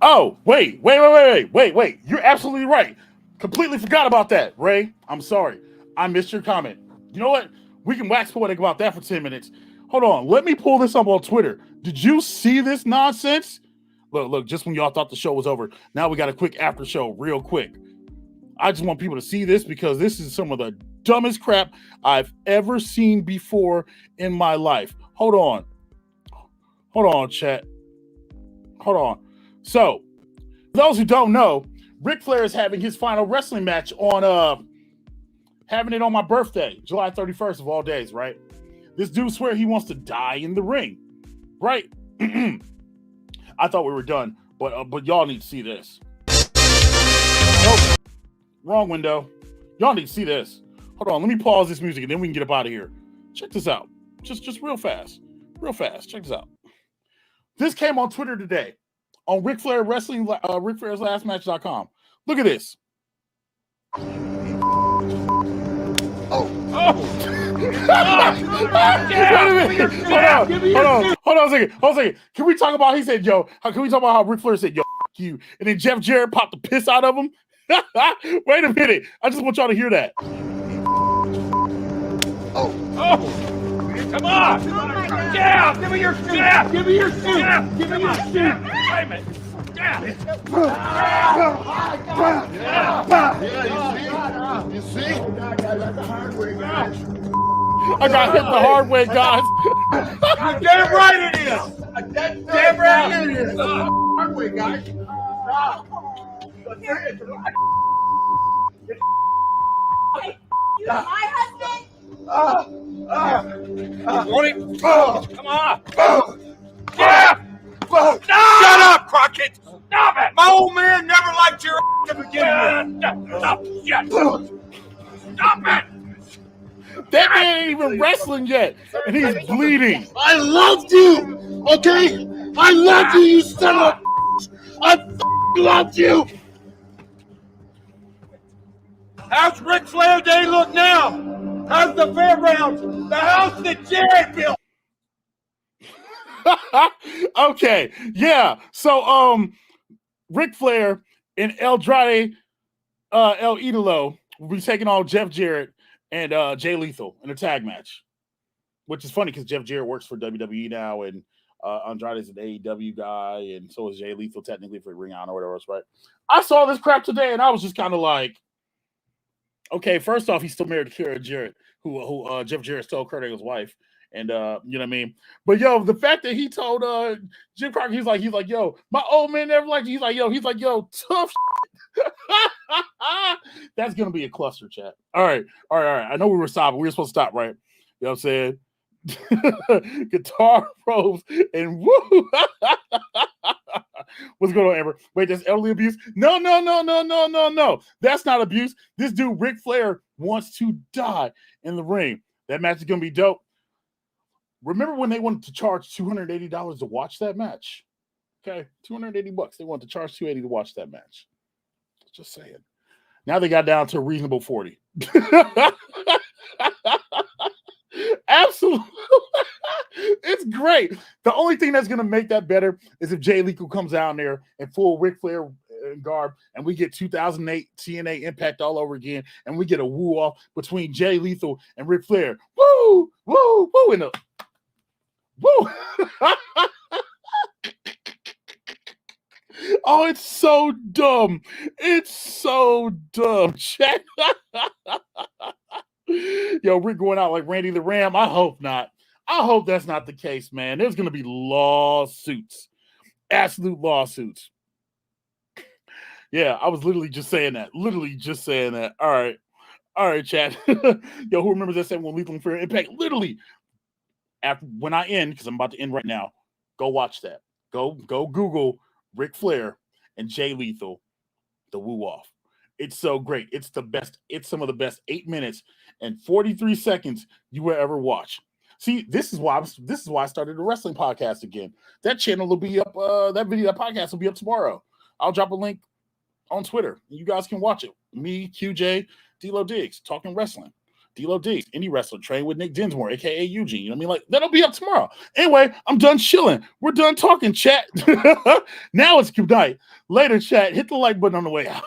Oh, wait. You're absolutely right. Completely forgot about that, Ray. I'm sorry. I missed your comment. You know what? We can wax poetic about that for 10 minutes. Hold on. Let me pull this up on Twitter. Did you see this nonsense? Look, just when y'all thought the show was over, now we got a quick after show real quick. I just want people to see this because this is some of the dumbest crap I've ever seen before in my life. Hold on, chat. Hold on. So, for those who don't know, Ric Flair is having his final wrestling match on having it on my birthday, July 31st of all days, right? This dude swears he wants to die in the ring, right? I thought we were done, but y'all need to see this. Nope, wrong window. Y'all need to see this. Hold on, let me pause this music and then we can get up out of here. Check this out, just real fast. Check this out. This came on Twitter today. On Ric Flair Wrestling, Ric Flair's lastmatch.com. Look at this. Oh. Hold on a second. Can we talk about, he said, can we talk about how Ric Flair said, f you, and then Jeff Jarrett popped the piss out of him? Wait a minute. I just want y'all to hear that. Oh. Come on! Yeah! Give me your shoe! Yeah! Give me your shoe! Yeah! Give me your shoe! Wait a minute! Yeah! You see? I got hit the hard way, guys. You're damn right it is! Damn right it is! Hard way, guys. You my husband? You want it? Come on! Yeah! Shut up, Crockett! Stop it! My old man never liked your to begin with. Stop! Stop it! That man ain't even wrestling yet, and he's bleeding. I loved you, okay? I loved you, you son of a I loved you. How's Ric Flair Day look now? How's the fairgrounds? The house that Jared built? Okay, yeah. So, Ric Flair and Andrade El Idolo will be taking on Jeff Jarrett and Jay Lethal in a tag match, which is funny because Jeff Jarrett works for WWE now, and Andrade is an AEW guy, and so is Jay Lethal technically for Ring of Honor or whatever else, right? I saw this crap today, and I was just kind of like, okay, first off, he's still married to Kara Jarrett, who Jeff Jarrett stole Kurt Angle's wife. And you know what I mean? But the fact that he told Jim Crockett, he's like, yo, my old man never liked you. He's like, yo, tough shit. That's gonna be a cluster, chat. All right. I know we were stopping. We were supposed to stop, right? You know what I'm saying? Guitar Pros and woo. What's going on, Amber? Wait, that's elderly abuse? No. That's not abuse. This dude, Ric Flair, wants to die in the ring. That match is going to be dope. Remember when they wanted to charge $280 to watch that match? Okay, $280. They wanted to charge $280 to watch that match. Just saying. Now they got down to a reasonable $40. Absolutely. It's great. The only thing that's going to make that better is if Jay Lethal comes down there in full Ric Flair garb and we get 2008 TNA Impact all over again and we get a woo off between Jay Lethal and Ric Flair. Woo, woo, woo, and a woo. Oh, it's so dumb. It's so dumb. Chat. Yo, we're going out like Randy the Ram. I hope not. I hope that's not the case, man. There's going to be lawsuits. Absolute lawsuits. Yeah, I was literally just saying that. All right. All right, chat. Yo, who remembers that segment when Lethal and Flair Impact? Literally, after when I end, because I'm about to end right now, go watch that. Go Google Ric Flair and Jay Lethal, the woo off. It's so great. It's the best. It's some of the best 8 minutes and 43 seconds you will ever watch. See, this is why I started a wrestling podcast again. That channel will be up. That podcast will be up tomorrow. I'll drop a link on Twitter. You guys can watch it. Me, QJ, D-Lo Diggs, talking wrestling. D-Lo Diggs, indie wrestler, trained with Nick Dinsmore, aka Eugene. You know what I mean? Like, that'll be up tomorrow. Anyway, I'm done chilling. We're done talking, chat. Now it's good night. Later, chat. Hit the like button on the way out.